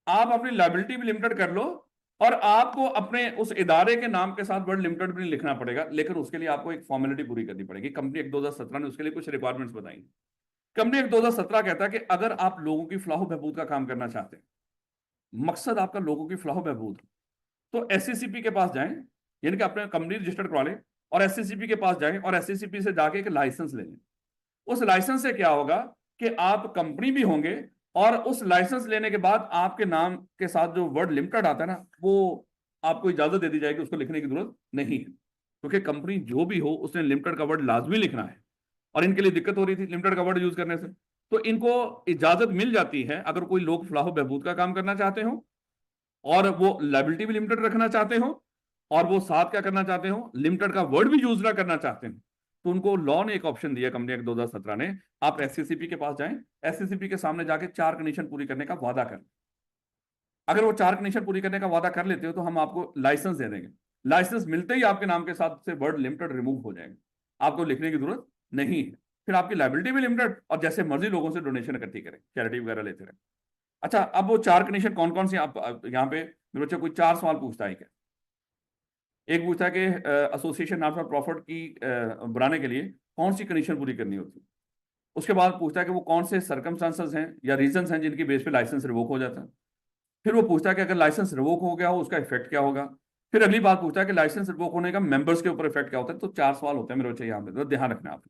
आप अपनी लायबिलिटी भी लिमिटेड कर लो, और आपको अपने उस इदारे के नाम के साथ वर्ड लिमिटेड भी नहीं लिखना पड़ेगा, लेकिन उसके लिए आपको एक फॉर्मेलिटी पूरी करनी पड़ेगी। कंपनी एक्ट 2017 ने उसके लिए कुछ रिक्वायरमेंट्स बताई। कंपनी एक्ट 2017 कहता है कि अगर आप लोगों की फलाह बहबूद का काम करना चाहते हैं, मकसद आपका लोगों की फलाह बहबूद, तो SCCP के पास जाएं, यानी कि अपने कंपनी रजिस्टर करवा लें, और SCCP के पास जाएं और SCCP से जाके एक लाइसेंस ले लें। उस लाइसेंस से क्या होगा कि आप कंपनी भी होंगे, और उस लाइसेंस लेने के बाद आपके नाम के साथ जो वर्ड लिमिटेड आता है ना, वो आपको इजाजत दे दी जाएगी, उसको लिखने की जरूरत नहीं है, क्योंकि कंपनी जो भी हो उसने लिमिटेड का वर्ड लाजमी लिखना है, और इनके लिए दिक्कत हो रही थी लिमिटेड का वर्ड यूज करने से। तो इनको इजाजत मिल जाती है, अगर कोई लोग फलाह बहबूद का काम करना चाहते हो, और वो लायबिलिटी भी लिमिटेड रखना चाहते हो, और वो साथ क्या करना चाहते हो, लिमिटेड का वर्ड भी यूज ना करना चाहते हैं, तो उनको लॉ ने एक ऑप्शन दिया, कंपनी एक्ट 2017 ने, आप SCCP के पास जाएं, SCCP के सामने जाके 4 कंडीशन पूरी करने का वादा करें। अगर वो 4 कंडीशन पूरी करने का वादा कर लेते हो, तो हम आपको लाइसेंस दे देंगे। लाइसेंस मिलते ही आपके नाम के साथ से वर्ड लिमिटेड रिमूव हो जाएगा, आपको लिखने की जरूरत नहीं है, फिर आपकी लायबिलिटी भी लिमिटेड, और जैसे मर्जी लोगों से डोनेशन इकट्ठी करें, चैरिटी वगैरह लेते रहे। अच्छा, अब वो 4 कंडीशन कौन कौन सी, आप यहाँ पे मेरे बच्चे कोई 4 सवाल पूछता है क्या? एक पूछता है कि एसोसिएशन नॉट फॉर प्रॉफिट की बनाने के लिए कौन सी कंडीशन पूरी करनी होती है। उसके बाद पूछता है कि वो कौन से सर्कमस्टांसेस हैं या रीजंस हैं जिनकी बेस पे लाइसेंस रिवोक हो जाता है। फिर वो पूछता है कि अगर लाइसेंस रिवोक हो गया हो उसका इफेक्ट क्या होगा। फिर अगली बात पूछता है कि लाइसेंस रिवोक होने का मेंबर्स के ऊपर इफेक्ट क्या होता है। तो 4 सवाल होते हैं मेरे बच्चे, यहाँ पे तो ध्यान रखना आप।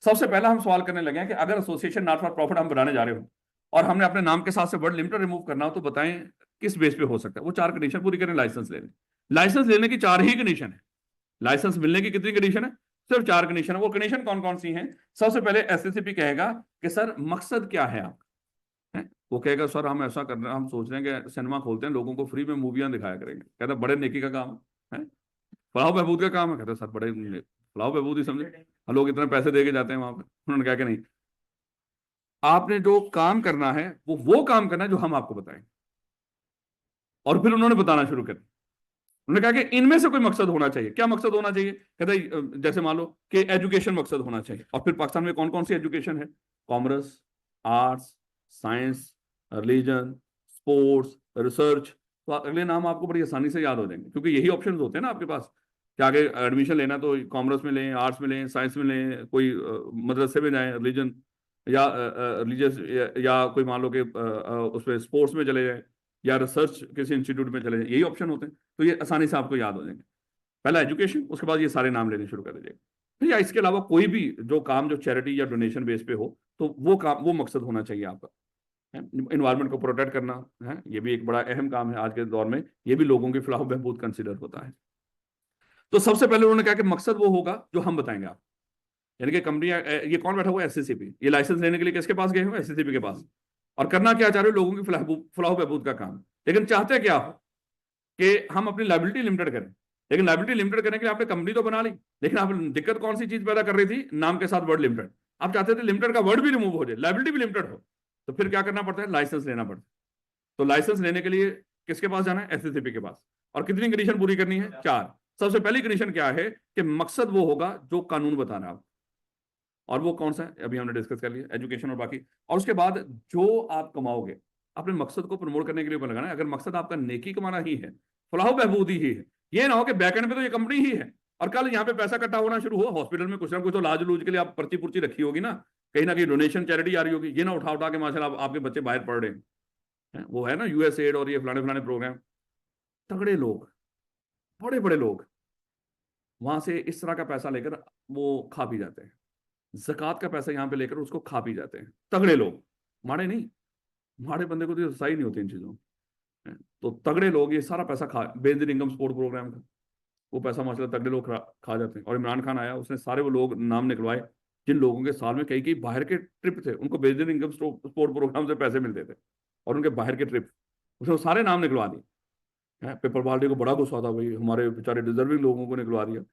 सबसे पहला हम सवाल करने लगे हैं कि अगर एसोसिएशन नॉट फॉर प्रॉफिट हम बनाने जा रहे हो, और हमने अपने नाम के साथ से वर्ड लिमिटेड रिमूव करना हो, तो बताएं किस बेस पे हो सकता है। वो 4 कंडीशन पूरी करें लाइसेंस लेने। लाइसेंस लेने की 4 ही कंडीशन है। लाइसेंस मिलने की कितनी कंडीशन है? सिर्फ 4 कंडीशन है। वो कंडीशन कौन कौन सी हैं? सबसे पहले SCCP कहेगा कि सर मकसद क्या है आप, है? वो कहेगा सर हम ऐसा कर रहे हैं, हम सोच रहे हैं कि सिनेमा खोलते हैं, लोगों को फ्री में मूवियां दिखाया करेंगे। कहता बड़े नेकी का काम है, फलाह बहबूद का काम है। कहते सर बड़े फलाह बहबूद ही समझे, लोग इतने पैसे दे के जाते हैं वहां पे। उन्होंने कहा कि नहीं, आपने जो काम करना है वो काम करना है जो हम आपको बताएं। और फिर उन्होंने बताना शुरू कर दिया। उन्होंने कहा कि इनमें से कोई मकसद होना चाहिए। क्या मकसद होना चाहिए? कहते जैसे मान लो कि एजुकेशन मकसद होना चाहिए। और फिर पाकिस्तान में कौन कौन सी एजुकेशन है? Commerce, arts, science, religion, sports, research, तो अगले नाम आपको बड़ी आसानी से याद हो जाएंगे, क्योंकि यही ऑप्शंस होते हैं ना आपके पास कि आगे एडमिशन लेना तो कॉमर्स में लें, आर्ट्स में लें, साइंस में लें, कोई मदरसे में जाएं रिलीजन या रिलीजियस, या कोई मान लो कि उसमें स्पोर्ट्स में चले जाएं या रिसर्च किसी इंस्टीट्यूट में चले जाएं, यही ऑप्शन होते हैं। तो ये आसानी से आपको याद हो जाएंगे। पहला एजुकेशन, उसके बाद ये सारे नाम लेने शुरू कर दीजिएगा। तो या इसके अलावा कोई भी जो काम जो चैरिटी या डोनेशन बेस पे हो, तो वो काम, वो मकसद होना चाहिए आपका। इन्वायरमेंट को प्रोटेक्ट करना है, ये भी एक बड़ा अहम काम है आज के दौर में, ये भी लोगों की फलाह बहबूद कंसिडर होता है। तो सबसे पहले उन्होंने कहा कि मकसद वो होगा जो हम बताएंगे आप, यानी कि कंपनियां, ये कौन बैठा हुआ है, एससीसीपी, ये लाइसेंस लेने के लिए किसके पास गए हो, एससीसीपी के पास। और करना क्या चाह रहे हो, लोगों की फलाह बहबूद का काम। लेकिन चाहते क्या हो कि हम अपनी लाइबिलिटी लिमिटेड करें। लेकिन लाइबिलिटी लिमिटेड करने के लिए आपने कंपनी तो बना ली, लेकिन आप दिक्कत कौन सी चीज पैदा कर रही थी, नाम के साथ वर्ड लिमिटेड। आप चाहते थे लिमिटेड का वर्ड भी रिमूव हो जाए, लाइबिलिटी भी लिमिटेड हो। तो फिर क्या करना पड़ता है, लाइसेंस लेना पड़ता है। तो लाइसेंस लेने के लिए किसके पास जाना है, एससीसीपी के पास। और कितनी कंडीशन पूरी करनी है, 4। सबसे पहली कंडीशन क्या है कि मकसद वो होगा जो कानून बताना है। और वो कौन सा है, अभी हमने डिस्कस कर लिया, एजुकेशन और बाकी। और उसके बाद जो आप कमाओगे अपने मकसद को प्रमोट करने के लिए ऊपर लगाना है। अगर मकसद आपका नेकी कमाना ही है, फलाह बहबूदी ही है, ये ना हो कि बैकएंड पे तो ये कंपनी ही है और कल यहाँ पे पैसा इकट्ठा होना शुरू हो, हॉस्पिटल में कुछ ना कुछ तो लाज लूज के लिए आप पर्ची पुर्ची रखी होगी ना, कहीं ना कहीं डोनेशन चैरिटी आ रही होगी, ये ना उठा उठा के माशाल्लाह आपके बच्चे बाहर पढ़ रहे हैं। वो है ना यूएसएड और ये फलाने फलाने प्रोग्राम। तगड़े लोग, बड़े बड़े लोग वहां से इस तरह का पैसा लेकर वो खा पी जाते हैं, जक़ात का पैसा यहाँ पे लेकर उसको खा पी जाते हैं। तगड़े लोग, माड़े नहीं। माड़े बंदे को तो सही नहीं होती इन चीजों में। तो तगड़े लोग ये सारा पैसा खा, बेसिक इनकम सपोर्ट प्रोग्राम का वो पैसा माशाल्लाह तगड़े लोग खा जाते हैं। और इमरान खान आया, उसने सारे वो लोग नाम निकलवाए जिन लोगों के साल में कई कई बाहर के ट्रिप थे, उनको बेसिक इनकम सपोर्ट प्रोग्राम से पैसे मिलते थे, और उनके बाहर के ट्रिप, उसने वो सारे नाम निकलवा दिए। पेपर बाल्टी को बड़ा गुस्सा था, भाई हमारे बेचारे डिजर्विंग लोगों को निकलवा दिया।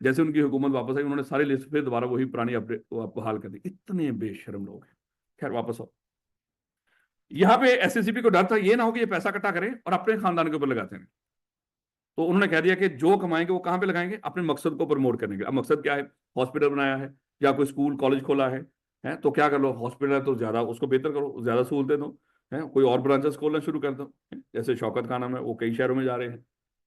जैसे उनकी हुकूमत वापस आई, उन्होंने सारी लिस्ट फिर दोबारा वही पुरानी अपडेट बहाल कर दी। इतने बेशर्म लोग हैं। खैर वापस आओ, यहाँ पे एससीसीपी को डर था ये ना हो कि ये पैसा इकट्ठा करें और अपने खानदान के ऊपर लगाते हैं। तो उन्होंने कह दिया कि जो कमाएंगे वो कहाँ पे लगाएंगे, अपने मकसद को प्रमोट करने के लिए। अब मकसद क्या है, हॉस्पिटल बनाया है या कोई स्कूल कॉलेज खोला है तो क्या कर लो, हॉस्पिटल है तो ज्यादा उसको बेहतर करो, ज्यादा सहूलतें दो। है कोई और ब्रांचेस खोलना शुरू कर दो, जैसे शौकत खान है वो कई शहरों में जा रहे हैं,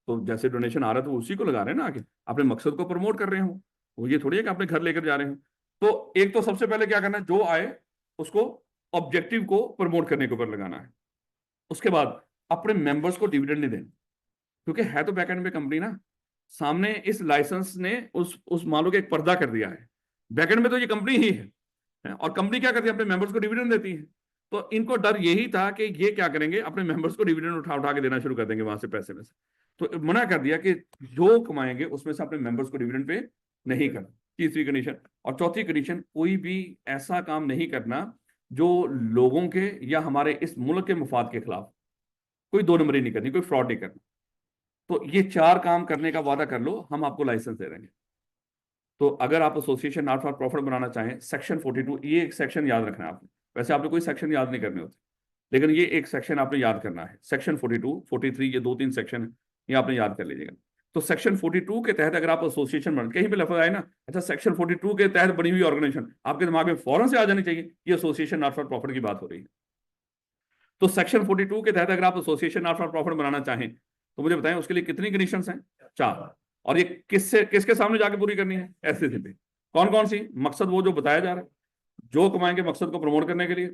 तो जैसे डोनेशन आ रहा है तो उसी को लगा रहे हैं ना आगे, अपने मकसद को प्रमोट कर रहे हो। वो ये थोड़ी है कि अपने घर लेकर जा रहे हैं। तो एक तो सबसे पहले क्या करना है, जो आए उसको ऑब्जेक्टिव को प्रमोट करने के ऊपर लगाना है। उसके बाद अपने मेंबर्स को डिविडेंड नहीं देना, क्योंकि है तो बैकएंड में कंपनी ना, सामने इस लाइसेंस ने उस मान लो कि एक पर्दा कर दिया है, बैकएंड में तो ये कंपनी ही है। और कंपनी क्या करती है, अपने मेंबर्स को डिविडेंड देती है। तो इनको डर यही था कि ये क्या करेंगे, अपने मेंबर्स को डिविडेंड उठा उठा के देना शुरू कर देंगे वहां से पैसे में से। तो मना कर दिया कि जो कमाएंगे उसमें से अपने मेंबर्स को डिविडेंड पे नहीं करना, तीसरी कंडीशन। और चौथी कंडीशन, कोई भी ऐसा काम नहीं करना जो लोगों के या हमारे इस मुल्क के मुफाद के खिलाफ, कोई दो नंबरी नहीं करनी, कोई फ्रॉड नहीं करना। तो ये 4 काम करने का वादा कर लो, हम आपको लाइसेंस दे देंगे। तो अगर आप एसोसिएशन नॉट फॉर प्रॉफिट बनाना चाहें, सेक्शन 42, ये एक सेक्शन याद रखना है आपने। वैसे आपने कोई सेक्शन याद नहीं करने होते, लेकिन ये एक सेक्शन आपने याद करना है, सेक्शन 42, 43, ये 2-3 सेक्शन है, ये आपने याद कर लीजिएगा। तो सेक्शन 42 के तहत अगर आप एसोसिएशन बन, कहीं पे लफ्ज आए ना, अच्छा सेक्शन 42 के तहत बनी हुई ऑर्गेनाइजेशन, आपके दिमाग में फौरन से आ जानी चाहिए ये एसोसिएशन नॉट फॉर प्रॉफिट की बात हो रही है। तो सेक्शन 42 के तहत अगर आप एसोसिएशन नॉट फॉर प्रॉफिट बनाना चाहें तो मुझे बताएं उसके लिए कितनी कंडीशंस हैं, 4। और ये किसके सामने जाके पूरी करनी है, एससीसीपी। कौन कौन सी, मकसद वो जो बताया जा रहा है, जो कमाएंगे मकसद को प्रमोट करने के लिए,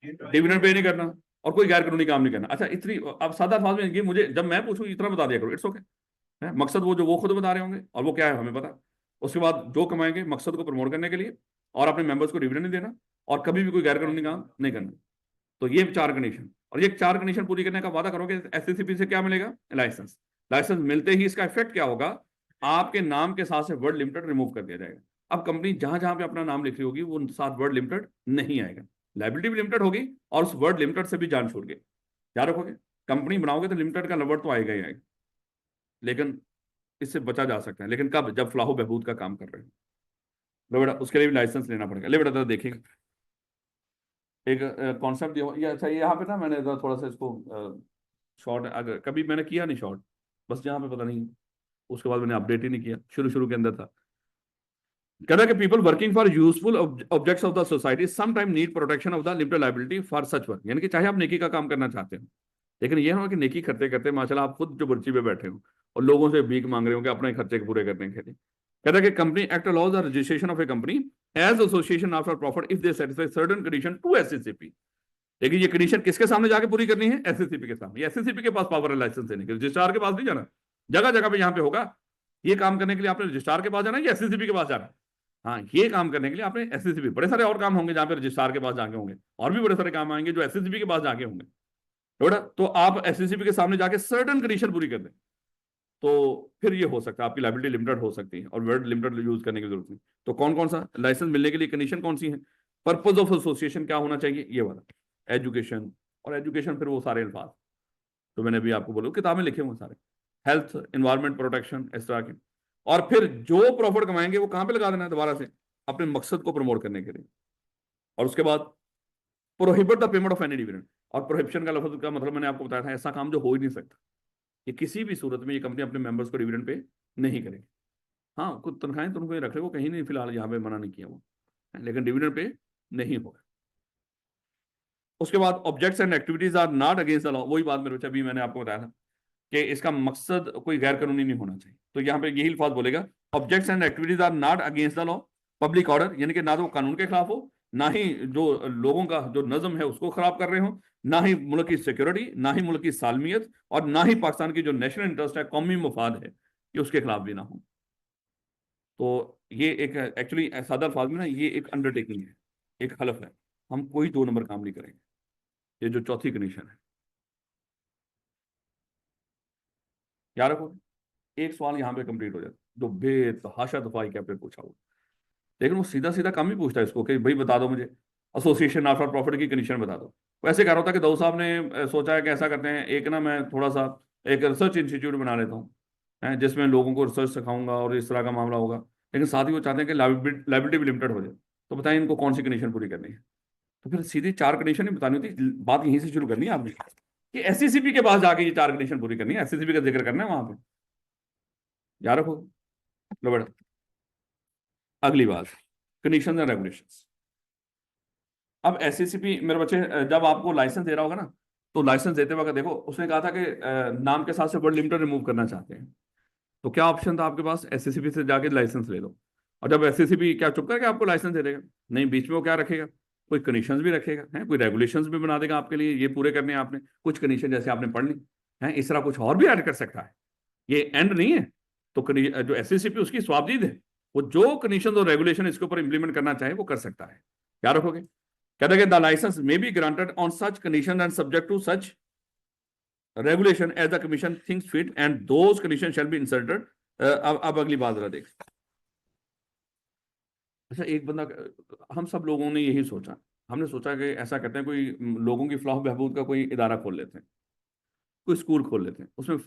डिविडेंड पे नहीं करना, और कोई गैर कानूनी काम नहीं करना। अच्छा इतनी, अब सादा अल्फाज में ये मुझे जब मैं पूछूं इतना बता दिया करो, इट्स ओके। मकसद वो जो वो खुद बता रहे होंगे और वो क्या है हमें पता। उसके बाद जो कमाएंगे मकसद को प्रमोट करने के लिए, और अपने मेंबर्स को डिविडेंड नहीं देना, और कभी भी कोई गैर कानूनी काम नहीं करना। तो ये 4 कंडीशन, और ये 4 कंडीशन पूरी करने का वादा करोगे, एससीसीपी से क्या मिलेगा, लाइसेंस। लाइसेंस मिलते ही इसका इफेक्ट क्या होगा, आपके नाम के साथ से वर्ड लिमिटेड रिमूव कर दिया जाएगा। अब कंपनी जहां जहां पे अपना नाम लिख रही होगी वो साथ वर्ड लिमिटेड नहीं आएगा, लाइबिलिटी भी लिमिटेड होगी और उस वर्ड लिमिटेड से भी जान छूट गई। याद रखोगे, कंपनी बनाओगे तो लिमिटेड का वर्ड तो आएगा ही आएगा, लेकिन इससे बचा जा सकता है। लेकिन कब, जब फलाह बहबूद का काम कर रहे हो। लो बेटा, उसके लिए भी लाइसेंस लेना पड़ेगा। ले बेटा तो देखेंगे एक कॉन्सेप्ट दिया ये। अच्छा यहाँ पे ना मैंने थोड़ा सा इसको शॉर्ट, अगर कभी मैंने किया नहीं शॉर्ट, बस यहाँ पे पता नहीं उसके बाद मैंने अपडेट ही नहीं किया, शुरू शुरू के अंदर था। कहता है कि people working for useful objects of the society some time need protection of the limited liability for such work, यानी कि चाहे आप नेकी का काम करना चाहते हो, लेकिन ये ना हो कि नेकी करते करते माशाल्लाह आप खुद जो बुर्जी पे बैठे हो और लोगों से भीख मांग रहे हो कि अपने खर्चे पूरे करने के लिए। कहता है कि company act allows the registration of a company as association after profit if they satisfy certain condition to SSCP. लेकिन ये कंडीशन किसके सामने जाके पूरी करनी है? एसएससीपी के सामने। एसएससीपी के पास पावर है लाइसेंस देने के, रजिस्ट्रार के पास नहीं जाना। जगह जगह पे यहाँ पे होगा, ये काम करने के लिए आपने रजिस्ट्रार के पास जाना है या एसएससीपी के पास जाना है? हाँ, ये काम करने के लिए आपने एसएससीपी, बड़े सारे और काम होंगे जहाँ पे रजिस्ट्रार के पास जाके होंगे, और भी बड़े सारे काम आएंगे जो एसएससीपी के पास जाके होंगे। तो आप एसएससीपी के सामने जाके सर्टेन कंडीशन पूरी कर दें तो फिर ये हो सकता है, आपकी लायबिलिटी लिमिटेड हो सकती है और वर्ड लिमिटेड यूज करने की जरूरत नहीं। तो कौन कौन सा लाइसेंस मिलने के लिए कंडीशन कौन सी है? पर्पज ऑफ एसोसिएशन क्या होना चाहिए, ये वाला एजुकेशन, और एजुकेशन फिर वो सारे अल्फाज तो मैंने अभी आपको बोला किताबें लिखे हुए सारे, हेल्थ, एनवायरमेंट प्रोटेक्शन, इस तरह के। और फिर जो प्रॉफिट कमाएंगे वो कहां पे लगा देना है दोबारा से? अपने मकसद को प्रमोट करने के लिए। और उसके बाद prohibit the payment of any dividend. और प्रोहिबिशन का लफ्ज का मतलब मैंने आपको बताया था, ऐसा काम जो हो ही नहीं सकता, कि किसी भी सूरत में ये कंपनी अपने मेंबर्स को डिविडेंड पे नहीं करेगी। हाँ, कुछ तनख्वाहें तो उनको रख ले, वो कहीं नहीं फिलहाल यहाँ पे मना नहीं किया वो, लेकिन डिविडेंड पे नहीं होगा। उसके बाद objects and activities are not against the law. वही बात मेरे अभी मैंने आपको बताया था कि इसका मकसद कोई गैर कानूनी नहीं होना चाहिए, तो यहाँ पे यही अल्फाज बोलेगा, objects and activities are not against the law, public order, यानी कि ना तो वो कानून के खिलाफ हो, ना ही जो लोगों का जो नज्म है उसको खराब कर रहे हो, ना ही मुल्क की सिक्योरिटी, ना ही मुल्क की सालमियत, और ना ही पाकिस्तान की जो नेशनल इंटरेस्ट है, कौमी मफाद है, ये उसके खिलाफ भी ना हो। तो ये एक एक्चुअली सादा अल्फाज में ना, ये एक अंडरटेकिंग है, एक हलफ है, हम कोई दो नंबर काम नहीं करेंगे। ये जो चौथी कंडीशन है, याद रखो। एक सवाल यहाँ पे कंप्लीट हो जाता है जो बेतहाशा दफा के आपने पूछा हुआ, लेकिन वो सीधा सीधा काम ही पूछता है इसको कि भाई बता दो मुझे एसोसिएशन ऑफ प्रॉफिट की कंडीशन बता दो। वो ऐसे कह रहा होता कि दाऊद साहब ने सोचा है कि ऐसा करते हैं, एक ना मैं थोड़ा सा एक रिसर्च इंस्टीट्यूट बना लेता हूँ, जिसमें लोगों को रिसर्च सिखाऊंगा और इस तरह का मामला होगा, लेकिन साथ ही वो चाहते हैं कि लाइबिलिटी भी लिमिटेड हो जाए। तो बताएं इनको कौन सी कंडीशन पूरी करनी है? तो फिर सीधी चार कंडीशन ही बतानी होती, बात यहीं से शुरू करनी है आपने कि एससीसीपी के पास जाके ये चार कंडीशन पूरी करनी है, एससीसीपी का जिक्र करना है वहां पर, याद रखो। लो बेटा, अगली बात, कंडीशन एंड रेगुलेशंस। अब एससीसीपी मेरे बच्चे जब आपको लाइसेंस दे रहा होगा ना, तो लाइसेंस देते वक्त देखो उसने कहा था कि नाम के साथ से वर्ड लिमिटेड रिमूव करना चाहते हैं, तो क्या ऑप्शन था आपके पास? एससीसीपी से जाके लाइसेंस ले लो। और जब एससीसीपी क्या चुप करके आपको लाइसेंस दे देगा? नहीं, बीच में वो क्या रखेगा, कोई कंडीशंस भी रखेगा, है कोई रेगुलेशंस भी बना देगा आपके लिए, ये पूरे करने हैं आपने कुछ कंडीशन जैसे आपने पढ़ ली है, इस तरह कुछ और भी ऐड कर सकता है, ये एंड नहीं है। तो जो एससीसीपी उसकी स्वाबदीद है, वो जो कंडीशन और रेगुलेशन इसके ऊपर इंप्लीमेंट करना चाहे वो कर सकता है। क्या रखोगे? कहते हैं the license may be granted on such condition and subject to such regulation as the commission thinks fit and those condition shall be inserted. अब अगली बात जरा देख। अच्छा, एक बंदा, हम सब लोगों ने यही सोचा, हमने सोचा कि ऐसा करते हैं कोई लोगों की फलाह बहबूद का कोई इदारा खोल लेते हैं, कोई स्कूल खोल लेते हैं, उसमें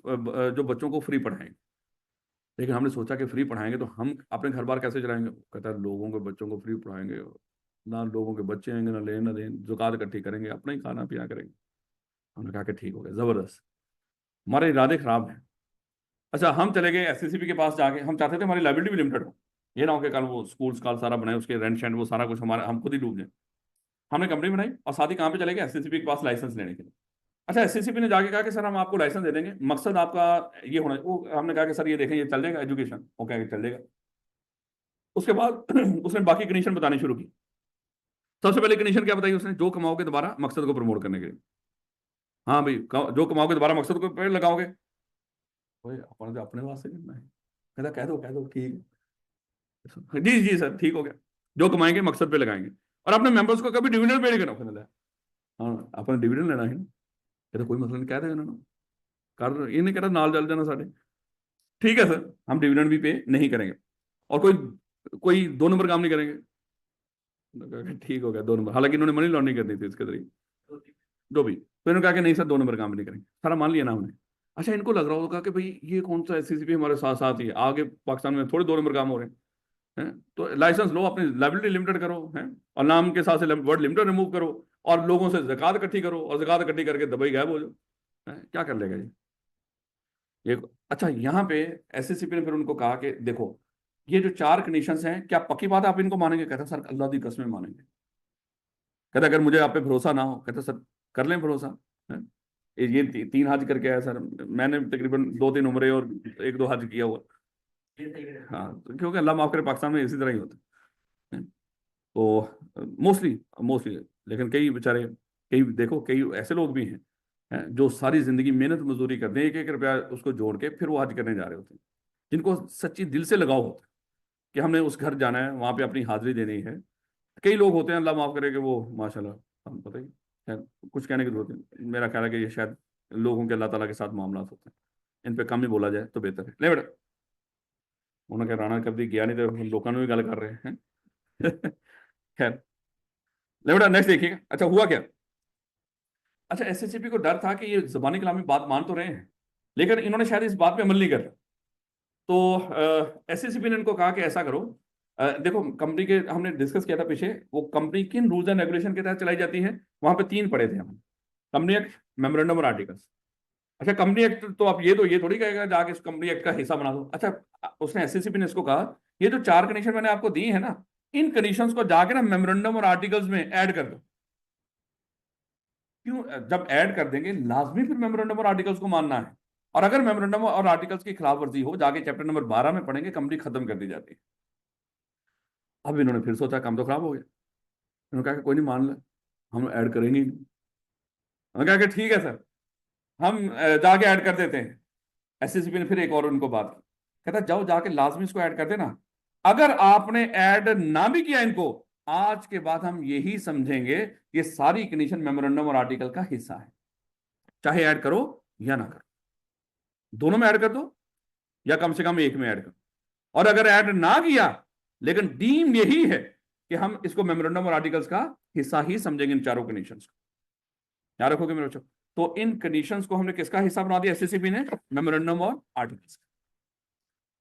जो बच्चों को फ्री पढ़ाएंगे। लेकिन हमने सोचा कि फ्री पढ़ाएंगे तो हम अपने घर बार कैसे चलाएंगे? कहता है लोगों के बच्चों को फ्री पढ़ाएंगे, ना लोगों के बच्चे आएंगे, ना लेन ना देन, जुकात इकट्ठी करेंगे, अपना ही खाना पिया करेंगे। हमने कहा कि ठीक हो गया, जबरदस्त, हमारे इरादे खराब हैं। अच्छा, हम चले गए एससीसीपी के पास जाके, हम चाहते थे हमारी लाइबिलिटी भी लिमिटेड हो, ये ना हो कि कल वो स्कूल काल सारा बनाए, उसके रेंट शेंट वो सारा कुछ हमारा, हम खुद ही डूब जाए। हमने कंपनी बनाई और साथ ही कहाँ पे चले गए? एससीसीपी के पास लाइसेंस लेने के लिए। अच्छा, एससीसीपी ने जाके कहा कि सर हम आपको लाइसेंस दे देंगे, मकसद आपका ये होना, वो हमने कहा कि सर ये देखें ये चल जाएगा एजुकेशन, वो कहा कि चल जाएगा। उसके बाद उसने बाकी कंडीशन बतानी शुरू की। सबसे पहले कंडीशन क्या बताई उसने? जो कमाओगे दोबारा मकसद को प्रमोट करने के लिए। हाँ भाई, जो कमाओगे दोबारा मकसद को पे लगाओगे। भाई अपन तो अपने वास्ते करना है। कहता कह दो ठीक है, जी जी सर ठीक हो गया, जो कमाएंगे मकसद पे लगाएंगे, और अपने मेंबर्स को कभी डिविडेंड पे नहीं करना। कहने लगा, हाँ अपन डिविडेंड लेना है ना। कहता कोई मतलब नहीं, कह देगा ना, कर ये नहीं कह रहा नाल जल जाना साढ़े। ठीक है सर, हम डिविडेंड भी पे नहीं करेंगे, और कोई कोई दो नंबर काम नहीं करेंगे। ठीक हो गया, दो नंबर, हालांकि इन्होंने मनी लॉन्ड्रिंग करनी थी इसके जरिए, जो भी, तो इन्होंने कहा कि नहीं सर दो नंबर काम नहीं करेंगे, सारा मान लिया ना हमने। अच्छा, इनको लग रहा होगा कि भाई ये कौन सा एससीसीपी हमारे साथ साथ ही है, आगे पाकिस्तान में थोड़े दो नंबर काम हो रहे हैं, तो लाइसेंस लो, अपनी लाइबिलिटी लिमिटेड करो, हैं, और नाम के साथ से वर्ड लिमिटेड रिमूव करो, और लोगों से ज़कात इकट्ठी करो, और ज़कात इकट्ठी करके दबाई गायब हो जाओ। क्या कर लेगा ये? अच्छा, यहाँ पे एससीसीपी ने फिर उनको कहा कि देखो, ये जो 4 कंडीशंस हैं, क्या पक्की बात है आप इनको मानेंगे? कहता सर अल्लाह की कसम मानेंगे। कहता अगर मुझे आप पे भरोसा ना हो, कहता सर कर लें भरोसा। है? ये 3 हज करके आया सर, मैंने तकरीबन 2-3 उम्रे और 1-2 हज किया हुआ। हाँ, तो क्योंकि अल्लाह माफ करे पाकिस्तान में इसी तरह ही होता है। तो मोस्टली मोस्टली, लेकिन कई बेचारे, कई देखो कई ऐसे लोग भी हैं जो सारी जिंदगी मेहनत मजदूरी करते हैं, 1-1 रुपया उसको जोड़ के फिर वो हज करने जा रहे होते हैं, जिनको सच्ची दिल से लगाव होता है कि हमने उस घर जाना है, वहां पे अपनी हाजिरी देनी है। कई लोग होते हैं, अल्लाह माफ करे, कि वो माशाल्लाह, हम पता ही, खैर कुछ कहने की जरूरत नहीं, मेरा ख्याल है कि ये शायद लोगों के अल्लाह ताला के साथ मामला होते हैं, इन पे कम ही बोला जाए तो बेहतर है। ले बेटा, उन्होंने कहा राणा कभी गया नहीं तो लोगों ने भी गल कर रहे हैं। खैर, ले बेटा नेक्स्ट देखिएगा। अच्छा हुआ क्या? अच्छा, एसएससीपी को डर था कि ये जबानी कलामी बात मान तो रहे हैं, लेकिन इन्होंने शायद इस बात पे अमल नहीं कर रहा। तो एसएससीपी ने इनको कहा कि ऐसा करो, देखो कंपनी के, हमने डिस्कस किया था पीछे, वो कंपनी किन रूल्स एंड रेगुलेशन के तहत चलाई जाती है, वहां पे 3 पढ़े थे हम, कंपनी एक्ट, मेमोरेंडम और आर्टिकल्स। अच्छा, कंपनी एक्ट तो आप ये थोड़ी कहेगा जाके इस कंपनी एक्ट का हिस्सा बना दो। अच्छा, उसने एसएससीपी ने इसको कहा ये जो 4 कंडीशन मैंने आपको दी है ना, इन कंडीशंस को जाके ना मेमोरेंडम और आर्टिकल्स में ऐड कर दो। क्यों? जब ऐड कर देंगे लाजमी फिर मेमोरेंडम और आर्टिकल्स को मानना है, और अगर मेमोरेंडम और आर्टिकल्स की खिलाफ वर्जी हो, जाके चैप्टर नंबर 12 में पढ़ेंगे, कंपनी खत्म कर दी जाती है। अब इन्होंने फिर सोचा काम तो खराब हो गया, इन्होंने कहा कि कोई नहीं, मान लो हम ऐड करेंगे ही नहीं। उन्होंने कहा कि ठीक है सर, हम जाके ऐड कर देते हैं। एसएससीपी ने फिर एक और उनको बात की, कहता जाओ जाके लाजमी इसको ऐड कर देना, अगर आपने ऐड ना भी किया इनको, आज के बाद हम यही समझेंगे ये सारी कंडीशन मेमोरेंडम और आर्टिकल का हिस्सा है, चाहे ऐड करो या ना करो, दोनों में ऐड कर दो या कम से कम एक में ऐड करो। और अगर ऐड ना किया, लेकिन डीम यही है कि हम इसको मेमोरेंडम और आर्टिकल्स का हिस्सा ही समझेंगे, इन चारों कंडीशंस को याद रखोगे मेरे बच्चों। तो इन कंडीशंस को हमने किसका हिस्सा बना दिया एसएससीपी ने? मेमोरेंडम और आर्टिकल्स।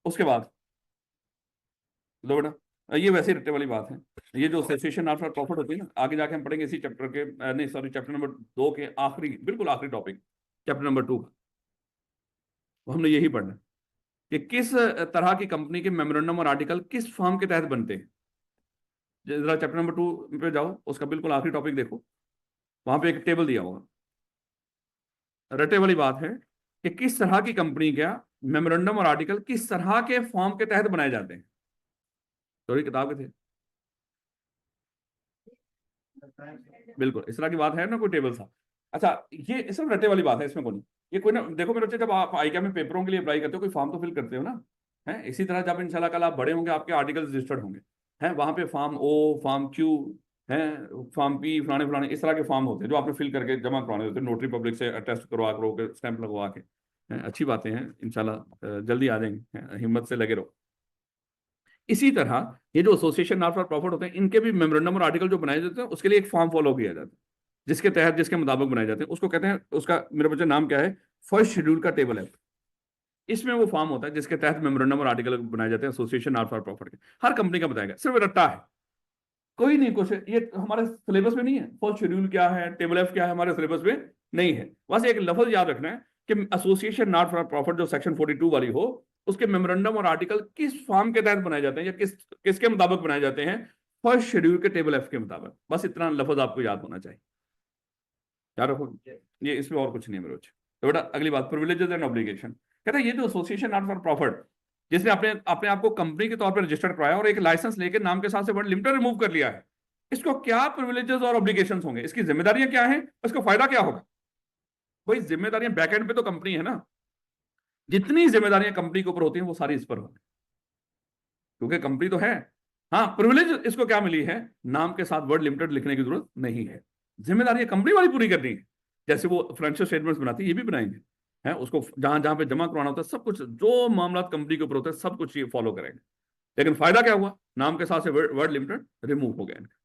उसके बाद लो बेटा, ये वैसे रट्टे वाली बात है, ये जो एसोसिएशन ऑफ प्रॉफिट होती है ना, आगे जाके हम पढ़ेंगे इसी चैप्टर के, नहीं सॉरी, चैप्टर नंबर 2 के आखिरी, बिल्कुल आखिरी टॉपिक, चैप्टर नंबर 2 का हमने यही पढ़ना है कि किस तरह की कंपनी के मेमोरेंडम और आर्टिकल किस फॉर्म के तहत बनते हैं। जरा चैप्टर नंबर 2 पे जाओ, उसका बिल्कुल आखिरी टॉपिक देखो, वहां पे एक टेबल दिया होगा, रटे वाली बात है कि किस तरह की कंपनी का मेमोरेंडम और आर्टिकल किस तरह के फॉर्म के तहत बनाए जाते हैं। सॉरी, किताब के थे, बिल्कुल इस तरह की बात है ना, कोई टेबल सा। अच्छा, ये सब रटे वाली बात है, इसमें कोई नहीं। ये कोई ना, देखो मेरे बच्चे, जब आप आईक्या में पेपरों के लिए अप्लाई करते हो, कोई फॉर्म तो फिल करते हो ना, है इसी तरह जब इंशाल्लाह कल आप बड़े होंगे, आपके आर्टिकल्स रजिस्टर्ड होंगे, हैं वहां पे फॉर्म ओ, फॉर्म क्यू, है फॉर्म पी, फलाने फलाने इस तरह के फॉर्म होते हैं जो आपने फिल करके जमा करवाने होते हैं, नोटरी पब्लिक से अटेस्ट करवा के स्टैंप लगवा के। हैं, अच्छी बातें हैं, इंशाल्लाह जल्दी आ जाएंगे, हिम्मत से लगे रहो। इसी तरह ये जो एसोसिएशन नॉट फॉर प्रॉफिट होते हैं, इनके भी मेमोरेंडम और आर्टिकल जो बनाए जाते हैं, उसके लिए एक फॉर्म फॉलो किया जाता है, जिसके तहत जिसके मुताबिक बनाए जाते हैं, उसको कहते हैं, उसका मेरे बच्चे नाम क्या है, फर्स्ट शेड्यूल का टेबल है। इसमें वो फॉर्म होता है जिसके तहत मेमोरेंडम और आर्टिकल बनाए जाते हैं एसोसिएशन नॉट फॉर प्रॉफिट के। हर कंपनी का बताएगा, सिर्फ रट्टा है, कोई नहीं कुछ, ये हमारे सिलेबस में नहीं है, फर्स्ट शेड्यूल क्या है, टेबल एफ क्या है, हमारे सिलेबस में नहीं है। बस एक लफ्ज याद रखना है कि एसोसिएशन नॉट फॉर प्रॉफिट जो सेक्शन 42 वाली हो, उसके मेमोरेंडम और आर्टिकल किस फॉर्म के तहत बनाए जाते हैं, या किसके मुताबिक बनाए जाते हैं, फर्स्ट शेड्यूल के टेबल एफ के मुताबिक। बस इतना लफ्ज आपको याद होना चाहिए, याद रखो, ये इसमें और कुछ नहीं है मेरे बच्चे। तो बेटा अगली बात, प्रिविलेजेस एंड ऑब्लिगेशन। कहता है ये जो एसोसिएशन नॉट फॉर प्रॉफिट, जिसने अपने अपने आप को कंपनी के तौर पर रजिस्टर्ड करवाया और एक लाइसेंस लेकर नाम के साथ से वर्ड लिमिटेड रिमूव कर लिया है, इसको क्या प्रिविलेजेस और ऑब्लिगेशंस होंगे, इसकी जिम्मेदारियां क्या हैं, इसको फायदा क्या होगा? भाई जिम्मेदारियां बैकएंड पे तो कंपनी है ना, जितनी जिम्मेदारियां कंपनी के ऊपर होती हैं वो सारी इस पर होती, क्योंकि कंपनी तो है। हाँ, प्रिविलेज इसको क्या मिली है, नाम के साथ वर्ड लिमिटेड लिखने की जरूरत नहीं है, जिम्मेदारियां कंपनी वाली पूरी करनी है। जैसे वो फाइनेंशियल स्टेटमेंट्स बनाती है, ये भी बनाएंगे, है उसको जहां जहां पे जमा करवाना होता है, सब कुछ जो मामला कंपनी के ऊपर होता है सब कुछ ये फॉलो करेंगे। लेकिन फायदा क्या हुआ, नाम के साथ से वर्ड लिमिटेड रिमूव हो गया इनका,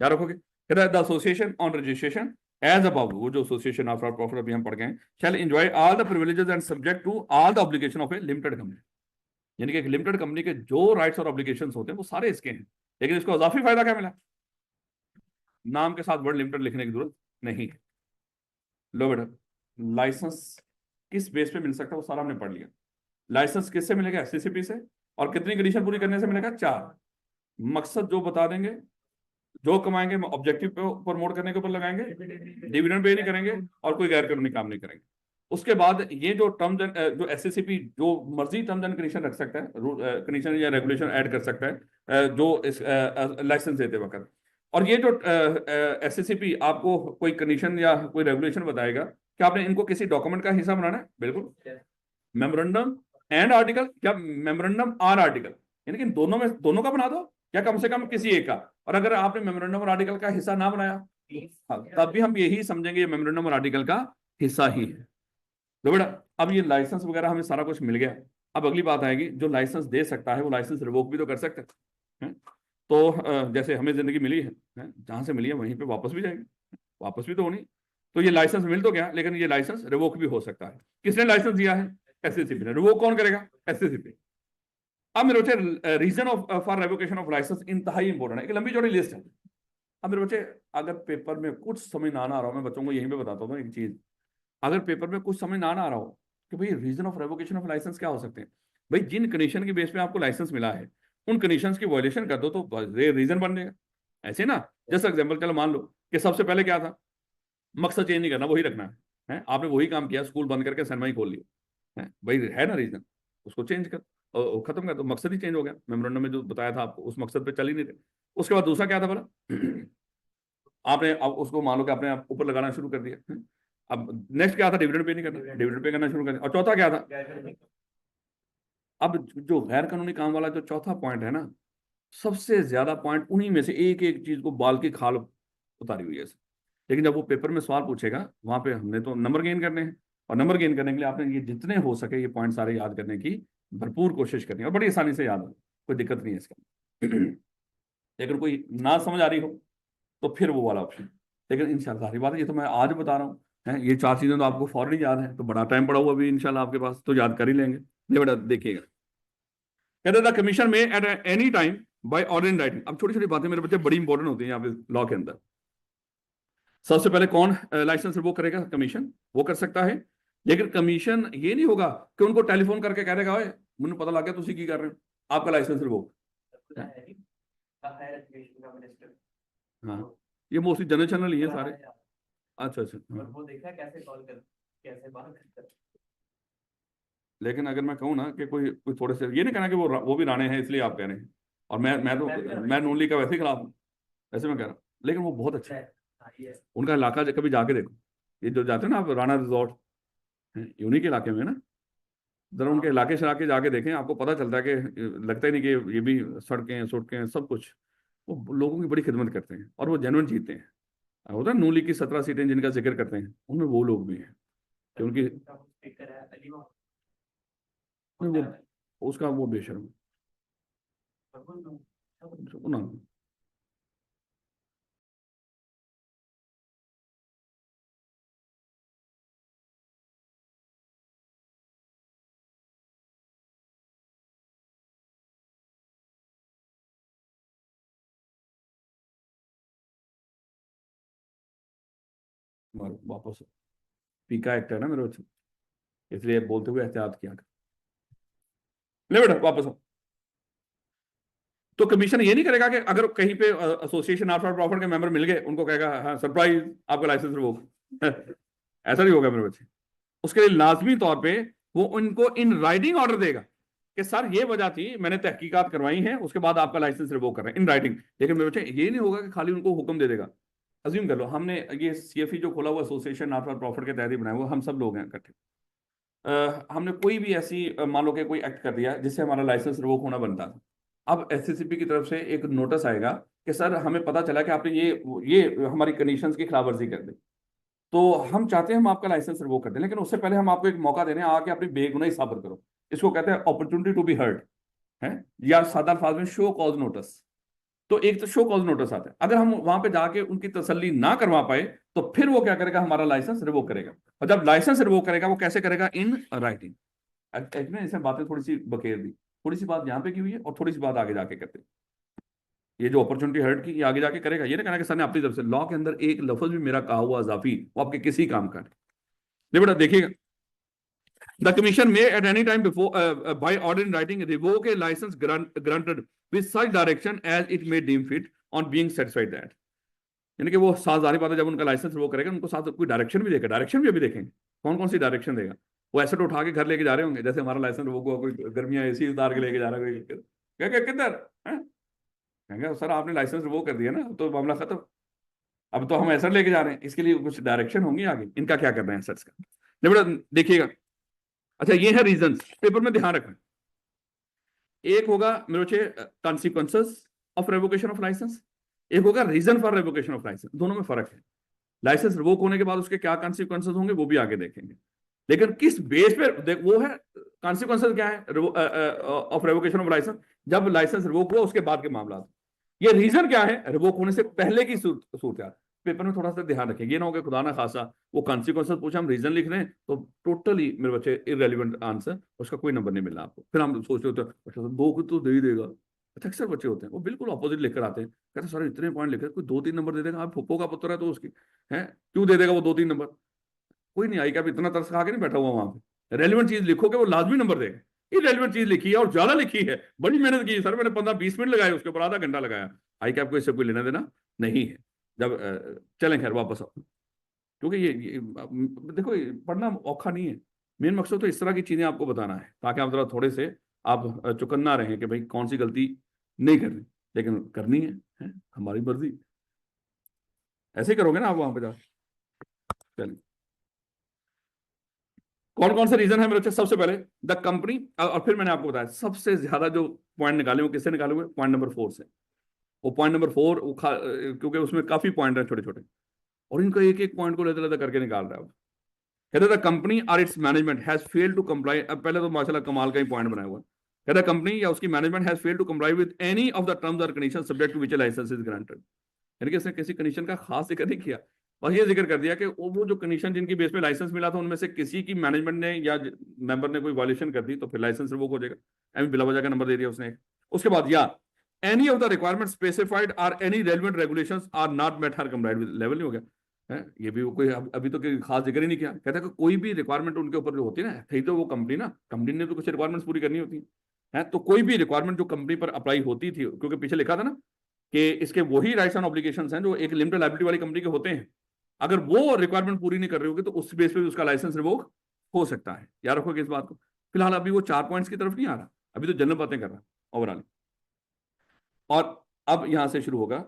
क्या रखोगे? कहता है the association on registration as above, वो जो एसोसिएशन ऑफ प्रॉफिट अभी हम पढ़ गए, shall enjoy all the privileges and subject to all the obligation of a limited company. यानी कि एक लिमिटेड कंपनी के जो राइट्स और ऑब्लिगेशंस होते हैं वो सारे इसके हैं, लेकिन इसको अजाफी फायदा क्या मिला, नाम के साथ वर्ड लिमिटेड लिखने की जरूरत नहीं है। लो बेटा, लाइसेंस किस बेस पे मिल सकता है वो सारा हमने पढ़ लिया। लाइसेंस किससे मिलेगा? एससीसीपी से, और कितनी कंडीशन पूरी करने से मिलेगा? 4। मकसद जो बता देंगे, जो कमाएंगे ऑब्जेक्टिव पे प्रमोट करने के ऊपर लगाएंगे, डिविडेंड पे नहीं करेंगे और कोई गैर कानूनी काम नहीं करेंगे। उसके बाद ये जो टर्म्स जो एसएससीपी जो मर्जी टर्म्स एंड कंडीशन रख सकता है, कंडीशन या रेगुलेशन ऐड कर सकता है जो इस लाइसेंस देते वक्त। और ये जो एसएससीपी आपको कोई कंडीशन या कोई रेगुलेशन बताएगा कि आपने इनको किसी डॉक्यूमेंट का हिस्सा बनाना है, बिल्कुल मेमोरेंडम एंड आर्टिकल, क्या मेमोरेंडम और आर्टिकल, यानी कि दोनों में दोनों का बना दो या कम से कम किसी एक का। और अगर आपने मेमोरेंडम और आर्टिकल का हिस्सा ना बनाया, हाँ, तब भी हम यही समझेंगे ये मेमोरेंडम और आर्टिकल का हिस्सा ही है। तो बेटा अब ये लाइसेंस वगैरह हमें सारा कुछ मिल गया। अब अगली बात आएगी, जो लाइसेंस दे सकता है वो लाइसेंस रिवोक भी तो कर सकता है। तो जैसे हमें जिंदगी मिली है, जहां से मिली है वहीं पे वापस भी जाएगी, वापस भी तो होनी। तो ये लाइसेंस मिल तो गया, लेकिन ये लाइसेंस रिवोक भी हो सकता है। किसने लाइसेंस दिया है? एसएससीपी ने। रिवोक कौन करेगा? एसएससीपी। अब मेरे बच्चे reason of for revocation of license इंतहाई इंपॉर्टेंट है, एक लंबी चौड़ी लिस्ट है। अब मेरे बच्चे अगर पेपर में कुछ समझ ना आ रहा हो, मैं बच्चों को यहीं पे बताता हूँ एक चीज, अगर पेपर में कुछ समझ ना आ रहा हो कि भाई reason of revocation of license क्या हो सकते हैं, भाई जिन कंडीशन के बेस पे आपको लाइसेंस मिला है उन कंडीशंस की वायलेशन कर दो तो रीजन बन जाएगा। ऐसे ना, जैसे एग्जांपल चलो मान लो कि सबसे पहले क्या था, मकसद चेंज नहीं करना, वही रखना है, आपने वही काम किया, स्कूल बंद करके सिनेमा ही खोल लिया है, भाई है ना रीजन, उसको चेंज कर और खत्म कर दो, मकसद ही चेंज हो गया, मेमोरेंडम में जो बताया था आपको उस मकसद पे चल ही नहीं रहे। उसके बाद दूसरा क्या था बोला आपने अब उसको मान लो कि आपने ऊपर लगाना शुरू कर दिया। अब नेक्स्ट क्या था? डिविडेंड पे नहीं करना, डिविडेंड पे करना शुरू कर दिया। और चौथा क्या था? अब जो गैर कानूनी काम वाला जो चौथा पॉइंट है ना, सबसे ज्यादा पॉइंट उन्हीं में से एक एक चीज को बाल की खाल उतारी हुई है। लेकिन जब वो पेपर में सवाल पूछेगा वहां पे हमने तो नंबर गेन करने हैं, और नंबर गेन करने के लिए आपने ये जितने हो सके ये पॉइंट सारे याद करने की भरपूर कोशिश करनी है, और बड़ी आसानी से याद हो, कोई दिक्कत नहीं है इसका। लेकिन कोई ना समझ आ रही हो तो फिर वो वाला ऑप्शन। लेकिन इंशाल्लाह सारी बात है, ये तो मैं आज बता रहा हूँ है, ये 4 चीजें तो आपको फौरन ही याद है, तो बड़ा टाइम पड़ा हुआ अभी इंशाल्लाह आपके पास, तो याद कर ही लेंगे। ये बेटा देखिएगा, कहते the commission may at any time by order in writing. अब छोटी छोटी बातें मेरे बच्चे बड़ी इंपॉर्टेंट होती हैं यहाँ पे लॉ के अंदर। सबसे पहले कौन लाइसेंस वो करेगा? कमीशन, वो कर सकता है। लेकिन कमीशन ये नहीं होगा कि उनको टेलीफोन करके कह देगा ओए मुझे पता लग गया तुम की कर रहे हो, आपका लाइसेंस रिवोक। हाँ, ये मोस्टली जनरल चैनल ही है सारे। अच्छा अच्छा, हाँ। वो देखा कैसे कॉल कर, कैसे बात कर। लेकिन अगर मैं कहूँ ना कि कोई कोई थोड़े से, ये नहीं कहना कि वो भी राणे हैं इसलिए आप कह रहे हैं, और मैं नून लीग का वैसे ही खिलाफ हूँ, वैसे मैं कह रहा हूँ, लेकिन वो बहुत अच्छा है। उनका इलाका कभी जाके देखो, ये जो जाते हैं ना आप राणा रिजॉर्ट, उन्हीं के इलाके में ना, जरा उनके इलाके शराके जाके देखें, आपको पता चलता है कि लगता ही नहीं कि ये भी सड़कें सड़कें सब कुछ, वो लोगों की बड़ी खिदमत करते हैं और वो जेन्युइन जीते हैं। होता है नून लीग की 17 सीटें जिनका जिक्र करते हैं, उनमें वो लोग भी हैं कि उनकी वो उसका वो बेशर्म ना। वापस पीका एक्ट है ना मेरे बच्चे, इसलिए बोलते हुए एहतियात किया कर। ले बेटा वापस आओ। तो कमीशन ये नहीं करेगा कि अगर कहीं पे एसोसिएशन आफ्टर प्रॉफिट के मेंबर मिल गए उनको कहेगा हाँ सरप्राइज आपका लाइसेंस रिवोक। ऐसा नहीं होगा मेरे बच्चे। उसके लिए लाजमी तौर पे वो उनको इन राइटिंग ऑर्डर देगा कि सर ये वजह थी मैंने तहकीकात करवाई है, उसके बाद आपका लाइसेंस रिवोक कर रहे हैं इन राइटिंग। लेकिन मेरे बच्चे ये नहीं होगा कि खाली उनको हुक्म दे देगा। अज्यूम कर लो हमने ये सीएफई जो खोला हुआ एसोसिएशन आफ्टर प्रॉफिट के तहत ही बनाया हुआ, हम सब लोग हैं इकट्ठे, हमने कोई भी ऐसी मान लो कि कोई एक्ट कर दिया जिससे हमारा लाइसेंस रिवोक होना बनता था। अब एससीसीपी की तरफ से एक नोटिस आएगा कि सर हमें पता चला कि आपने ये हमारी कंडीशंस की खिलाफवर्जी कर दी, तो हम चाहते हैं हम आपका लाइसेंस रिवोक कर दें, लेकिन उससे पहले हम आपको एक मौका दे रहे हैं, आके अपनी बेगुनाही साबित करो। इसको कहते हैं अपॉर्चुनिटी टू बी हर्ड है, या सादा अल्फाज में शो कॉज नोटिस। तो एक तो शो कॉज नोटिस आता है, अगर हम वहां पे जाके उनकी तसल्ली ना करवा पाए तो फिर वो क्या करेगा? हमारा लाइसेंस रिवोक करेगा। और जब लाइसेंस रिवोक करेगा वो कैसे करेगा? In writing. इसमें बातें थोड़ी सी बखेर दी, थोड़ी सी बात यहाँ पे की हुई है और थोड़ी सी बात आगे जाके करते हैं। ये जो अपॉर्चुनिटी हर्ट की ये आगे जाके करेगा, ये ना कहना कि सर ने अपनी तरफ से, लॉ के अंदर एक लफ्ज भी मेरा कहा हुआ इजाफी वो आपके किसी काम का नहीं। बेटा देखिएगा, The commission may at any time before by order in writing revoke a license granted with such direction as it may deem fit on being satisfied that. यानी कि वो साथ जारी बात है, जब उनका लाइसेंस वो करेगा उनको साथ कोई डायरेक्शन भी देगा, डायरेक्शन भी अभी देखेंगे कौन कौन सी डायरेक्शन देगा। वो एसेट उठा के घर लेके जा रहे होंगे, जैसे हमारा लाइसेंस वो कोई गर्मियां एसी उतार के लेके जा रहा है, क्या किधर कहेंगे सर आपने लाइसेंस वो कर दिया ना तो मामला खत्म, अब तो हम एसेट लेके जा रहे हैं, इसके लिए कुछ डायरेक्शन होंगी आगे, इनका क्या करना है एसेट्स का। बेटा देखिएगा, अच्छा ये है रीजन, पेपर में ध्यान रखना। एक होगा मेरे बच्चे consequences of revocation of license, एक होगा reason for revocation of license, दोनों में फर्क है। लाइसेंस रिवोक होने के बाद उसके क्या कॉन्सिक्वेंसेस होंगे वो भी आगे देखेंगे, लेकिन किस बेस पे वो है कॉन्सिक्वेंसेस क्या है ऑफ रेवोकेशन ऑफ लाइसेंस, जब लाइसेंस रिवोक हुआ उसके बाद के मामला। ये रीजन क्या है रिवोक होने से पहले की सूरत। पेपर में थोड़ा सा ध्यान रखें, ये ना हो कि खुदा ना खासा वो कॉन्सिक्वेंसेस पूछा हम रीजन लिख रहे हैं तो टोटली मेरे बच्चे इररेलेवेंट आंसर, उसका कोई नंबर नहीं मिलना आपको, फिर हम सोचते होते हैं अच्छा दो को तो दे ही देगा। अच्छा अक्सर बच्चे होते हैं वो बिल्कुल अपोजिट लिखकर आते हैं, कहते सर इतने पॉइंट लिखे कोई 2-3 नंबर दे देगा, आप फुप्पो का पुत्र है तो उसकी है क्यों दे देगा वो 2-3 नंबर। कोई नहीं आई क्या इतना तरस खा के नहीं बैठा हुआ वहां पे, रेलिवेंट चीज लिखोगे वो लाजमी नंबर देगा। इरेलीवेंट चीज लिखी है और ज्यादा लिखी है, बड़ी मेहनत की सर मैंने 15-20 मिनट लगाए उसके ऊपर, आधा घंटा लगाया, आई कैप को इससे कोई लेना देना नहीं है। जब चलें खैर वापस आओ, क्योंकि ये देखो पढ़ना औखा नहीं है, मेन मकसद तो इस तरह की चीजें आपको बताना है ताकि आप जरा थोड़े से आप चुकन्ना रहें कि भाई कौन सी गलती नहीं करनी, लेकिन करनी है हमारी मर्जी, ऐसे ही करोगे ना आप वहां पे जा। चलिए कौन कौन से रीजन है मेरे बच्चे, सबसे पहले द कंपनी, और फिर मैंने आपको बताया सबसे ज्यादा जो पॉइंट निकाले वो किससे निकाले हुए, पॉइंट नंबर 4 से। वो पॉइंट नंबर 4 क्योंकि उसमें काफी पॉइंट है छोटे छोटे, और इनको एक एक पॉइंट को लेते लेते करके निकाल रहा है। कहते द कंपनी और its management has failed to comply, अब पहले तो माशाल्लाह कमाल का ही पॉइंट बनाया हुआ है। कहता कंपनी या उसकी management has failed to comply with any of the terms और condition subject to which license is granted, यानी कि इसने किसी कंडीशन का खास जिक्र नहीं किया, बस ये जिक्र कर दिया कि वो जो कंडीशन जिनकी बेस पे लाइसेंस मिला था उनमें से किसी की मैनेजमेंट ने या मेंबर ने कोई वायलेशन कर दी तो फिर लाइसेंस रिवोक हो जाएगा, एम बिला वजह का नंबर दे दिया उसने। उसके बाद या any of the requirement specified or any relevant regulations are not met or complied with, level नहीं हो गया है ये भी, कोई अभी तो कोई खास जिक्र ही नहीं किया। कहता है कि कोई भी रिक्वायरमेंट उनके ऊपर जो होती है ना, थी तो वो कंपनी ना, कंपनी ने तो कुछ रिक्वायरमेंट्स पूरी करनी होती है, तो कोई भी रिक्वायरमेंट जो कंपनी पर अप्लाई होती थी, क्योंकि पीछे लिखा था ना कि इसके वही राइट्स एंड ऑब्लिगेशंस हैं जो एक लिमिटेड लायबिलिटी वाली कंपनी के होते हैं, अगर वो रिक्वायरमेंट पूरी नहीं कर रही होगी तो उस बेस पे भी उसका लाइसेंस रिवोक हो सकता है, याद रखोगे इस बात को। फिलहाल अभी वो 4 पॉइंट्स की तरफ नहीं आ रहा, अभी तो जनरल बातें कर रहा ओवरऑल। और अब यहां से शुरू होगा,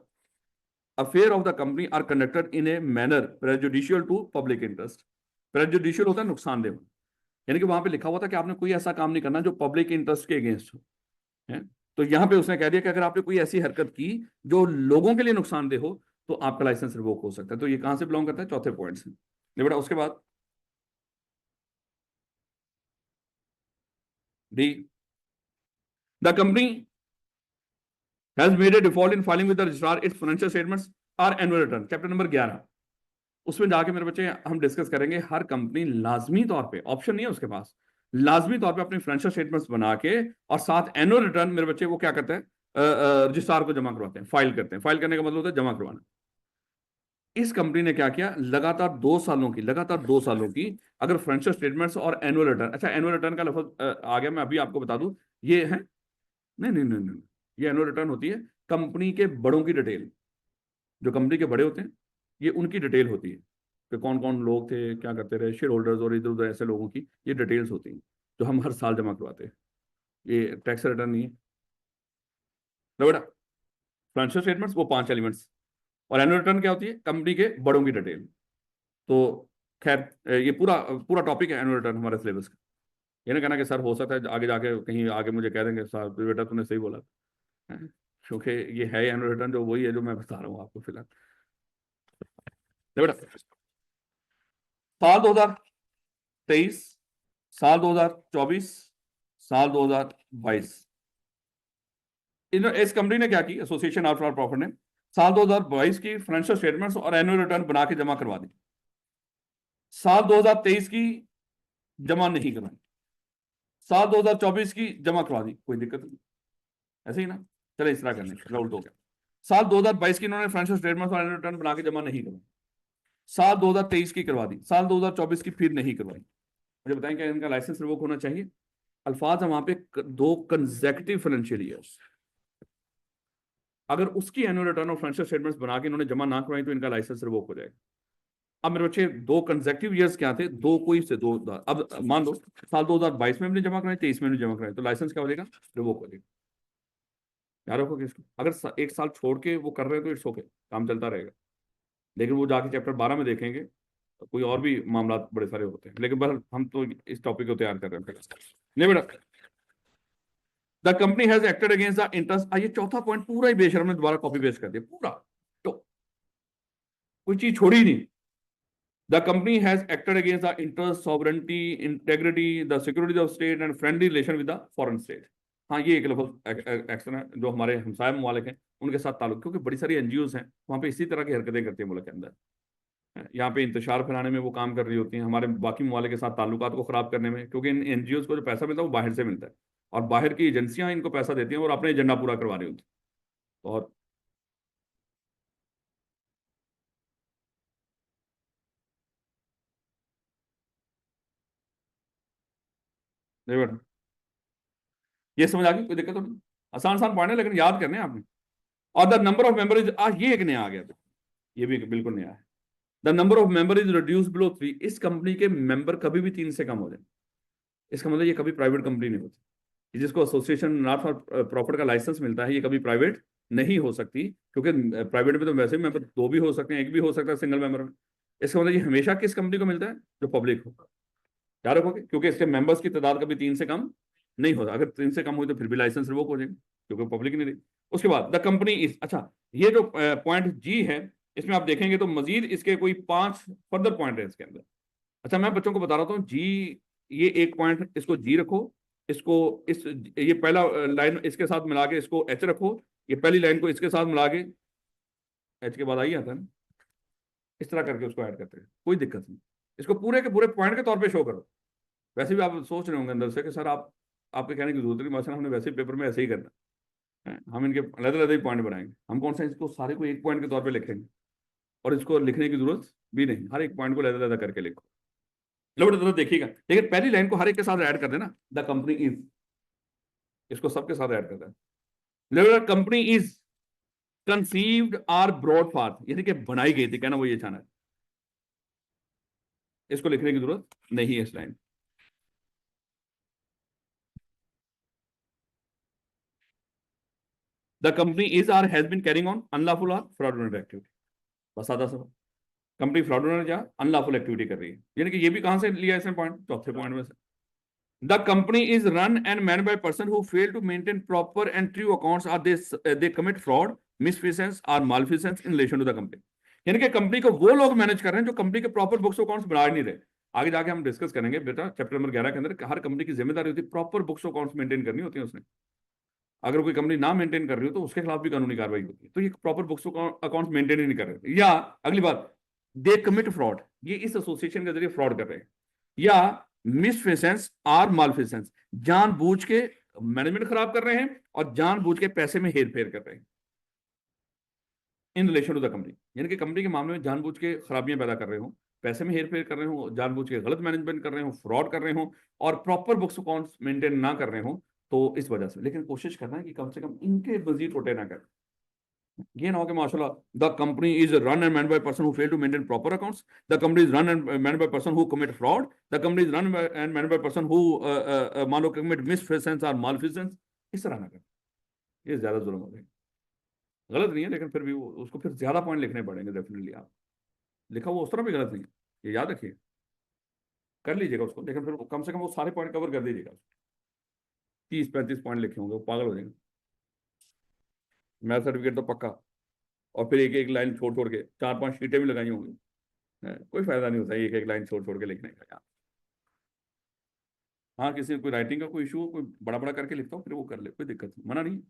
affair of the company are conducted in a manner prejudicial to public interest. Prejudicial होता है नुकसानदेह, यानी कि वहां पे लिखा हुआ था कि आपने कोई ऐसा काम नहीं करना जो पब्लिक इंटरेस्ट के अगेंस्ट हो, है? तो यहां पे उसने कह दिया कि अगर आपने कोई ऐसी हरकत की जो लोगों के लिए नुकसानदेह हो तो आपका लाइसेंस रिवोक हो सकता है। तो ये कहां से बिलोंग करता है, चौथे पॉइंट से। बेटा उसके बाद D, the company has made a default in filing with the registrar it's financial statements और एनुअल रिटर्न, चैप्टर नंबर 11। उसमें जाके मेरे बच्चे हम डिस्कस करेंगे हर कंपनी लाजमी तौर पे, ऑप्शन नहीं है उसके पास, लाजमी तौर पे अपनी फाइनेंशियल स्टेटमेंट्स बना के और साथ एनुअल रिटर्न मेरे बच्चे वो क्या करते हैं, रजिस्ट्रार को जमा करवाते हैं, फाइल करते हैं। फाइल करने का मतलब होता है जमा करवाना। इस कंपनी ने क्या किया, लगातार 2 सालों की अगर फाइनेंशियल स्टेटमेंट्स और एनुअल रिटर्न, अच्छा एनुअल रिटर्न का लफ्ज आ गया, मैं अभी आपको बता दूं ये है, नहीं नहीं नहीं नहीं, ये एनुअल रिटर्न होती है कंपनी के बड़ों की डिटेल, जो कंपनी के बड़े होते हैं ये उनकी डिटेल होती है कि कौन कौन लोग थे, क्या करते रहे, शेयर होल्डर्स और इधर उधर ऐसे लोगों की ये डिटेल्स होती हैं जो हम हर साल जमा करवाते हैं, ये टैक्स रिटर्न नहीं है। तो बेटा फाइनेंशियल स्टेटमेंट्स वो 5 एलिमेंट्स, और एनुअल रिटर्न क्या होती है, कंपनी के बड़ों की डिटेल। तो खैर ये पूरा पूरा टॉपिक है एनुअल रिटर्न हमारे सिलेबस का, ये ना कहना कि सर हो सकता है आगे जाके कहीं आगे मुझे कह देंगे सर बेटा तूने सही बोला, क्योंकि ये है एनुअल रिटर्न जो वही है जो मैं बता रहा हूँ आपको फिलहाल। बेटा साल 2023, साल 2024, साल 2022, इस कंपनी ने क्या की, एसोसिएशन ऑफ प्रॉफिट ने साल 2022 की फाइनेंशियल स्टेटमेंट्स और एनुअल रिटर्न बना के जमा करवा दी, साल 2023 की जमा नहीं करवाई, साल 2024 की जमा करवा दी, कोई दिक्कत नहीं, ऐसे ही ना, चले इस तरह करने का उल्ट हो गया। साल 2022 की इन्होंने फाइनेंशियल स्टेटमेंट्स और एनुअल रिटर्न बना के जमा नहीं करवाई, साल 2023 की करवा दी, साल 2024 की फिर नहीं करवाई, मुझे बताएं क्या इनका लाइसेंस रिवोक होना चाहिए? अल्फाज है वहां पे 2 कंसेक्यूटिव फाइनेंशियल ईयर्स। अगर उसकी एनुअल रिटर्न और फाइनेंशियल स्टेटमेंट्स बना के इन्होंने जमा ना करवाई तो इनका लाइसेंस रिवोक हो जाएगा। अब मेरे बच्चे 2 कंसेक्यूटिव ईयर्स क्या थे? दो कोई से दो, अब मान लो साल 2022 में भी जमा कराए, 23 में भी जमा कराए, तो लाइसेंस क्या हो जाएगा? रिवोक हो जाएगा। याद रखोगे इसको। अगर एक साल छोड़ के वो कर रहे हैं तो इट्स ओके, काम चलता रहेगा। लेकिन वो जाके चैप्टर 12 में देखेंगे तो कोई और भी मामला बड़े सारे होते हैं। लेकिन बस हम तो इस टॉपिक को तैयार कर रहे हैं। नहीं बेटा, the company has acted against the interest. ये चौथा पॉइंट पूरा ही बेशर्म ने दोबारा कॉपी पेस्ट कर दिया पूरा, तो कोई चीज छोड़ी नहीं। The company has acted against the interest, sovereignty, integrity, the security of state and friendly relation with the foreign state. हाँ, ये एक लफ्ज एक्शन है जो हमारे हमसाय ममालिक हैं उनके साथ ताल्लुक, क्योंकि बड़ी सारी एनजीओज हैं वहां पे इसी तरह की हरकतें करती है मुल्क के अंदर। यहाँ पे इंतशार फैलाने में वो काम कर रही होती हैं, हमारे बाकी ममालिक के साथ ताल्लुकात को खराब करने में, क्योंकि इन एनजीओज को जो पैसा मिलता है वो बाहर से मिलता है और बाहर की एजेंसियां इनको पैसा देती हैं और अपने एजेंडा पूरा करवा रही होती हैं। और नहीं बेटा, ये समझ आ गई? कोई दिक्कत तो नहीं, आसान आसान पॉइंट है लेकिन याद करने हैं आपने। और the number of member is, आज ये एक नया आ गया था, ये भी बिल्कुल नया है। The number of member is reduce below 3। इस कंपनी के मेंबर कभी भी 3 से कम हो जाए, इसका मतलब ये कभी प्राइवेट कंपनी नहीं होती। जिसको एसोसिएशन नॉट फॉर प्रॉफिट का लाइसेंस मिलता है ये कभी प्राइवेट नहीं हो सकती, क्योंकि प्राइवेट में तो वैसे भी मेंबर 2 भी हो सकते हैं, 1 भी हो सकता है सिंगल मेंबर में। इसका मतलब ये हमेशा किस कंपनी को मिलता है? जो पब्लिक हो। याद रखोगे, क्योंकि इसके मेंबर्स की तादाद कभी 3 से कम नहीं होता। अगर 3 से कम हुई तो फिर भी लाइसेंस रिवोक हो जाएगा, क्योंकि पब्लिक नहीं रही। उसके बाद द कंपनी इज, अच्छा ये जो पॉइंट जी है इसमें आप देखेंगे तो मजीद इसके कोई 5 फर्दर पॉइंट है इसके अंदर। अच्छा, मैं बच्चों को बता रहा हूँ जी, ये एक पॉइंट इसको जी रखो, इसको इस ये पहला लाइन इसके साथ मिला के इसको एच रखो, ये पहली लाइन को इसके साथ मिला के एच के बाद आई आता है ना, इस तरह करके उसको ऐड करते हैं, कोई दिक्कत नहीं। इसको पूरे के पूरे पॉइंट के तौर पे शो करो। वैसे भी आप सोच रहे होंगे अंदर से कि सर आप, आपके कहने की जरूरत नहीं, माशा हमने वैसे ही पेपर में ऐसे ही करना है, हम इनके अलग अलग ही पॉइंट बनाएंगे। हम कौन सा इसको सारे को एक पॉइंट के तौर पे लिखेंगे, और इसको लिखने की जरूरत भी नहीं, हर एक पॉइंट को अलग अलग करके लिखो। लो बेटा, तो देखिएगा, लेकिन पहली लाइन को हर एक के साथ ऐड कर देना, द कंपनी इज, इसको सबके साथ ऐड कर देना। लो, company is conceived or brought forth, यानी कि बनाई गई थी, कहना वो ये चाहना है, इसको लिखने की जरूरत नहीं है इस line. The company is or has been carrying on unlawful और फ्रॉडुलेंट एक्टिविटी, बस आधा सा। कंपनी फ्रॉडुलेंट या अनलॉफुल एक्टिविटी कर रही है, यानी कि ये भी कहां से लिया इसने पॉइंट? चौथे पॉइंट में से। The company is run and manage by person who fail to maintain proper and true accounts or they commit fraud, misfeasance और malfeasance in relation to the company. यानी कि कंपनी को वो लोग मैनेज कर रहे हैं जो कंपनी के प्रॉपर बुक्स अकाउंट्स बना नहीं रहे। आगे जाके हम डिस्कस करेंगे बेटा चैप्टर नंबर 11 के अंदर, हर कंपनी की जिम्मेदारी होती है प्रॉपर बुक्स अकाउंट्स मेंटेन करनी होती है उसने। अगर कोई कंपनी ना मेंटेन कर रही हो तो उसके खिलाफ भी कानूनी कार्रवाई होती है। तो ये प्रॉपर बुक्स अकाउंट्स मेंटेन ही नहीं कर रहे, या अगली बात, दे कमिट फ्रॉड, ये इस एसोसिएशन के जरिए फ्रॉड कर रहे हैं, या मिसफिसेंस और मालफिसेंस, जानबूझ के मैनेजमेंट खराब कर रहे हैं और जानबूझ के पैसे में हेर फेर कर रहे हैं in relation to the company. यानी कि कंपनी के मामले में जानबूझ के खराबियां पैदा कर रहे हो, पैसे में हेर फेर कर रहे हो, जानबूझ के गलत मैनेजमेंट कर रहे हो, फ्रॉड कर रहे हो, और प्रॉपर बुक्स अकाउंट्स मेंटेन ना कर रहे हो, तो इस वजह से। लेकिन कोशिश करना है कि कम से कम इनके मजीद छोटे ना कर, ये ना हो कि माशाल्लाह the company is run and managed by person who fail to maintain proper accounts, the company is run and managed by person who commit fraud, the company is run and managed by person who मान लो commit मिसफिसेंस और मालफिसेंस। इस तरह ना कर, ये ज्यादा जुल्म हो जाएगा। गलत नहीं है लेकिन फिर भी उसको फिर ज्यादा पॉइंट लिखने पड़ेंगे डेफिनेटली। आप लिखा हुआ उस तरह भी गलत नहीं है, ये याद रखिए, कर लीजिएगा उसको, लेकिन फिर कम से कम वो सारे पॉइंट कवर कर दीजिएगा। 30-35 पॉइंट लिखे होंगे, वो पागल हो जाएंगे। मैथ सर्टिफिकेट तो पक्का, और फिर एक एक लाइन छोड़ छोड़ के 4-5 शीटें भी लगाई होंगी, कोई फायदा नहीं होता एक एक लाइन छोड़ छोड़ के लिखने का यार। हाँ, किसी कोई राइटिंग का कोई इशू हो, कोई बड़ा बड़ा करके लिखता हो फिर वो कर ले, कोई दिक्कत नहीं, मना नहीं।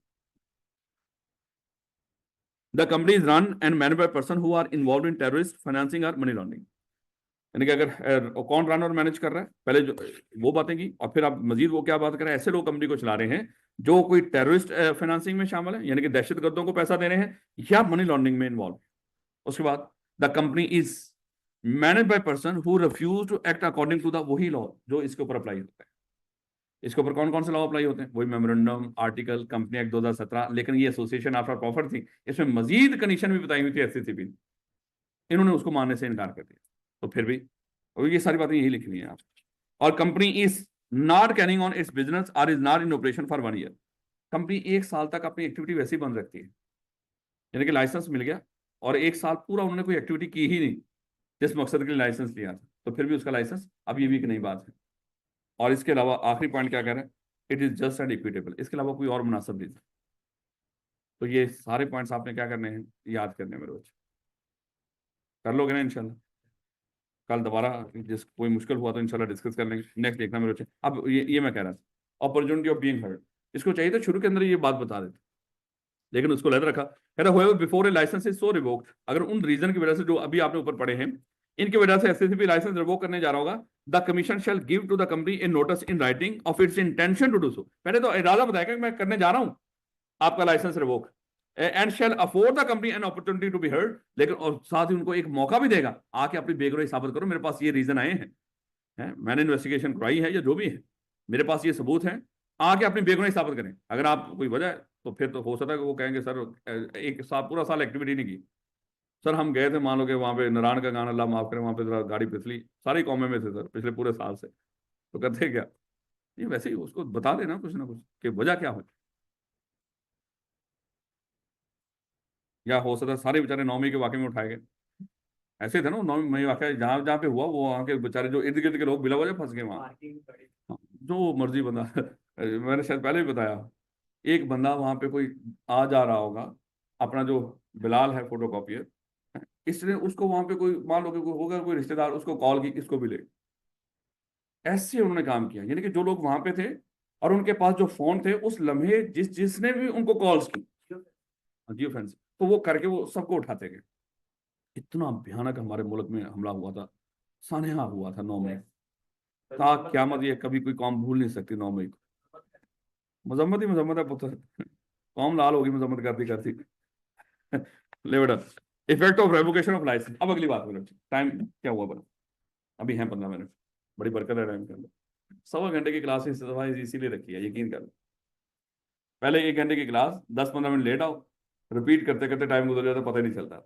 The company is run and manage by person who are involved in terrorist financing और मनी लॉन्ड्रिंग। यानी कि अगर कौन रन और मैनेज कर रहा है, पहले जो वो बातें की, और फिर आप मजीद वो क्या बात कर रहे हैं, ऐसे लोग कंपनी को चला रहे हैं जो कोई टेररिस्ट फाइनेंसिंग में शामिल है, यानी कि दहशतगर्दों को पैसा दे रहे हैं, या मनी लॉन्ड्रिंग में इन्वॉल्व। उसके बाद the company is managed by person who refuse to act according to the, वही लॉ जो इसके ऊपर अप्लाई होता है। इसके ऊपर कौन कौन से लॉ अप्लाई होते हैं? वही मेमोरेंडम, आर्टिकल, कंपनी एक्ट 2017। लेकिन ये एसोसिएशन आफ्टर प्रॉफिट थी, इसमें मजीद कंडीशन भी बताई हुई थी एफसीसीबी ने, इन्होंने उसको मानने से इनकार कर दिया। तो फिर भी, और ये सारी बातें यही लिखी हुई हैं आप। और company is not carrying on its business और is not in operation for 1 year. Company 1 साल तक अपनी एक्टिविटी वैसे ही बंद रखती है, यानी कि लाइसेंस मिल गया और 1 साल पूरा उन्होंने कोई एक्टिविटी की ही नहीं जिस मकसद के लिए लाइसेंस लिया था, तो फिर भी उसका लाइसेंस, अब ये भी एक नई बात है। और इसके अलावा आखिरी पॉइंट क्या कह रहे हैं? It is just and equitable, इसके अलावा कोई और मुनासिब रीजन। तो ये सारे पॉइंट्स आपने क्या करने हैं? याद करने हैं मेरे बच्चे। कर लोगे ना इंशाल्लाह? कल दोबारा जिस कोई मुश्किल हुआ तो इंशाल्लाह डिस्कस कर लेंगे। नेक्स्ट देखना मेरे बच्चे। अब ये मैं कह रहा था, अपॉर्चुनिटी ऑफ बीइंग हर्ड, इसको चाहिए तो शुरू के अंदर ये बात बता देते, लेकिन उसको लग रखा, कह रहा however before a license is so revoked, अगर उन रीजन की वजह से जो अभी आपने ऊपर पढ़े हैं, इनकी वजह से एससीसीबी लाइसेंस रिवोक करने जा रहा होगा, the commission shall give to the company in notice in writing of its intention to do so. पहले तो इरादा बताएगा कि मैं करने जा रहा हूं आपका license revoke, and shall afford the company an opportunity to be heard, लेकिन और साथ ही उनको एक मौका भी देगा, आके अपनी बेगुनाही साबित करो, मेरे पास ये रीजन आए हैं, मैंने इन्वेस्टिगेशन कराई है या जो भी है, मेरे पास ये सबूत है, आके अपनी बेगुनाही साबित करें। अगर आप कोई वजह है तो फिर तो हो सकता है कि वो कहेंगे सर एक साल पूरा साल एक्टिविटी नहीं की सर, हम गए थे मान लो कि वहाँ पे नारायण का गाना, अल्लाह माफ करे, वहाँ पे जरा गाड़ी फिसली, सारी कौमे में थे सर पिछले पूरे साल से, तो करते क्या? ये वैसे ही उसको बता देना कुछ ना कुछ कि वजह क्या हो, या हो सकता है सारे बेचारे 9 मई के वाकई में उठाए गए, ऐसे थे ना 9 मई वाकई जहाँ जहाँ पे हुआ, वो वहाँ के बेचारे जो इर्द गिर्द के लोग बिला वजह फंस गए वहाँ। हाँ, जो मर्जी बंदा मैंने शायद पहले भी बताया, एक बंदा वहां पे कोई आ जा रहा होगा, अपना जो बिलाल है फोटो कॉपियर, इसने उसको वहां पे कोई मान लो कि कोई होगा कोई रिश्तेदार, उसको कॉल की इसको भी ले, ऐसे उन्होंने काम किया, यानी कि जो लोग वहां पे थे और उनके पास जो फोन थे उस लम्हे जिसने भी उनको कॉल्स की, जियो फैंस, तो वो करके वो सबको उठाते गए। इतना भयानक हमारे मुल्क में हमला हुआ था, सानेहा हुआ था 9 मई, था क्यामत, ये कभी कोई कौम भूल नहीं सकती 9 मई को। मजम्मत ही मजम्मत है पुत्र, कौम लाल होगी मजम्मत करती करती। ले बेटा, effect of revocation of license. अब अगली बात करें, टाइम क्या हुआ बड़ा? अभी हैं 15 मिनट, बड़ी बरकत है टाइम के अंदर। 1.25 घंटे की क्लास इसीलिए रखी है, यकीन कर। पहले 1 घंटे की क्लास 10-15 मिनट लेट आओ, रिपीट करते करते टाइम गुजर जाता, पता ही नहीं चलता।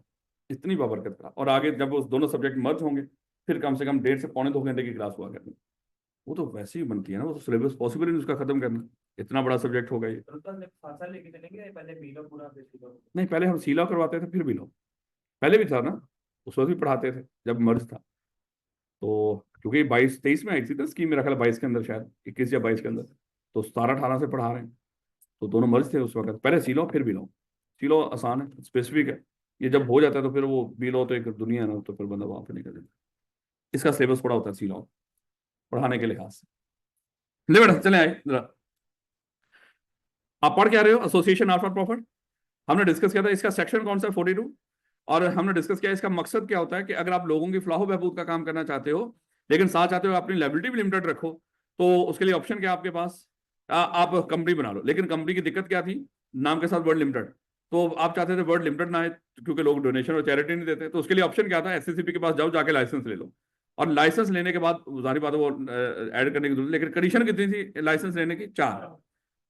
इतनी बाबरकत क्लास, और आगे जब उस दोनों सब्जेक्ट मर्ज होंगे फिर कम से कम 1.5 से 2 घंटे की क्लास हुआ करनी। वो तो वैसे ही बनती है ना, वो तो सिलेबस पॉसिबल ही नहीं उसका खत्म करना, इतना बड़ा सब्जेक्ट होगा ये। नहीं, पहले हम सीला करवाते थे फिर भी लो, पहले भी था ना, उस वक्त भी पढ़ाते थे जब मर्ज था। तो क्योंकि 22-23 में आई थी ना स्कीम, मेरा ख्याल 22 के अंदर, शायद 21 या 22 के अंदर, तो 17-18 से पढ़ा रहे हैं, तो दोनों मर्ज थे उस वक्त। पहले सी लो फिर भी लो, सी लो आसान है, स्पेसिफिक है, ये जब हो जाता है तो फिर वो बी लो तो एक दुनिया है ना, तो फिर बंदा वहां पर निकल जाता है। इसका सिलेबस बड़ा होता है सी लो पढ़ाने के लिहाज से। ले बेटा चले आए जरा, आप पढ़ क्या रहे हो? एसोसिएशन आफ्टर प्रॉफिट हमने डिस्कस किया था, इसका सेक्शन कौन सा? 42। और हमने डिस्कस किया इसका मकसद क्या होता है कि अगर आप लोगों की फलाह बहबूद का काम करना चाहते हो, लेकिन साथ चाहते हो अपनी लायबिलिटी भी लिमिटेड रखो, तो उसके लिए ऑप्शन क्या आपके पास? आप कंपनी बना लो। लेकिन कंपनी की दिक्कत क्या थी? नाम के साथ वर्ड लिमिटेड, तो आप चाहते थे वर्ड लिमिटेड ना आए, क्योंकि लोग डोनेशन और चैरिटी नहीं देते, तो उसके लिए ऑप्शन क्या था? एससीसीपी के पास जाओ, जाके लाइसेंस ले लो, और लाइसेंस लेने के बाद जारी बात है वो ऐड करने की जरूरत, लेकिन कंडीशन कितनी थी लाइसेंस लेने की? 4।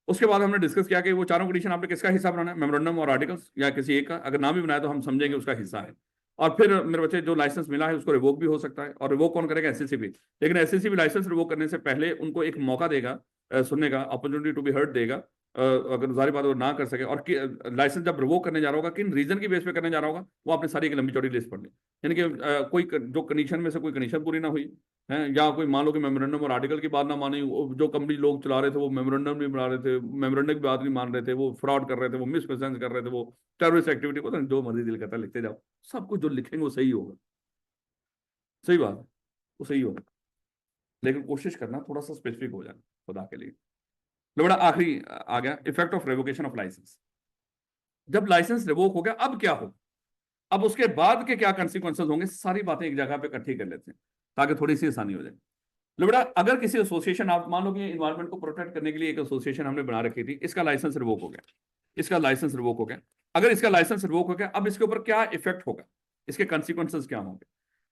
उसके बाद हमने डिस्कस किया कि वो चारों कंडीशन आपने किसका हिस्सा बनाना है, मेमोरेंडम और आर्टिकल्स, या किसी एक का, अगर नाम भी बनाया तो हम समझेंगे उसका हिस्सा है। और फिर मेरे बच्चे जो लाइसेंस मिला है उसको रिवोक भी हो सकता है, और रिवोक कौन करेगा? एससीसीबी। लेकिन एससीसीबी लाइसेंस रिवोक करने से पहले उनको एक मौका देगा सुनने का, अपॉर्चुनिटी टू बी हर्ड देगा, अगर जारी बात वो ना कर सके। और लाइसेंस जब रिवोक करने जा रहा होगा, किन रीजन की बेस पे करने जा रहा होगा, वो आपने सारी एक लंबी चौड़ी लिस्ट पढ़ ली, यानी कि कोई जो कंडीशन में से कोई कंडीशन पूरी ना हुई है, या कोई मान लो कि मेमोरेंडम और आर्टिकल की बात ना मानी, जो कंपनी लोग चला रहे थे वो मेमोरेंडम नहीं बना रहे थे, मेमोरेंडम की बात नहीं मान रहे थे, वो फ्रॉड कर रहे थे, वो मिसप्रेजेंट कर रहे थे, वो टेररिस्ट एक्टिविटी, पता नहीं जो मर्जी दिल करता है लिखते जाओ, सब कुछ जो लिखेंगे वो सही होगा, सही बात है, वो सही होगा, लेकिन कोशिश करना थोड़ा सा स्पेसिफिक हो जाए खुदा के लिए। लो बड़ा आखिरी आ गया, effect of revocation of license. जब लाइसेंस रिवोक हो गया अब क्या हो, अब उसके बाद के क्या कंसिक्वेंसेस होंगे, सारी बातें एक जगह पे इकट्ठी कर लेते हैं ताकि थोड़ी सी आसानी हो जाए। लो बेटा, अगर किसी एसोसिएशन, आप मान लो कि इन्वायरमेंट को प्रोटेक्ट करने के लिए एक एसोसिएशन हमने बना रखी थी, इसका लाइसेंस रिवोक हो गया, इसका लाइसेंस रिवोक हो गया, अगर इसका लाइसेंस रिवोक हो गया अब इसके ऊपर क्या इफेक्ट होगा, इसके कंसिक्वेंसेस क्या होंगे?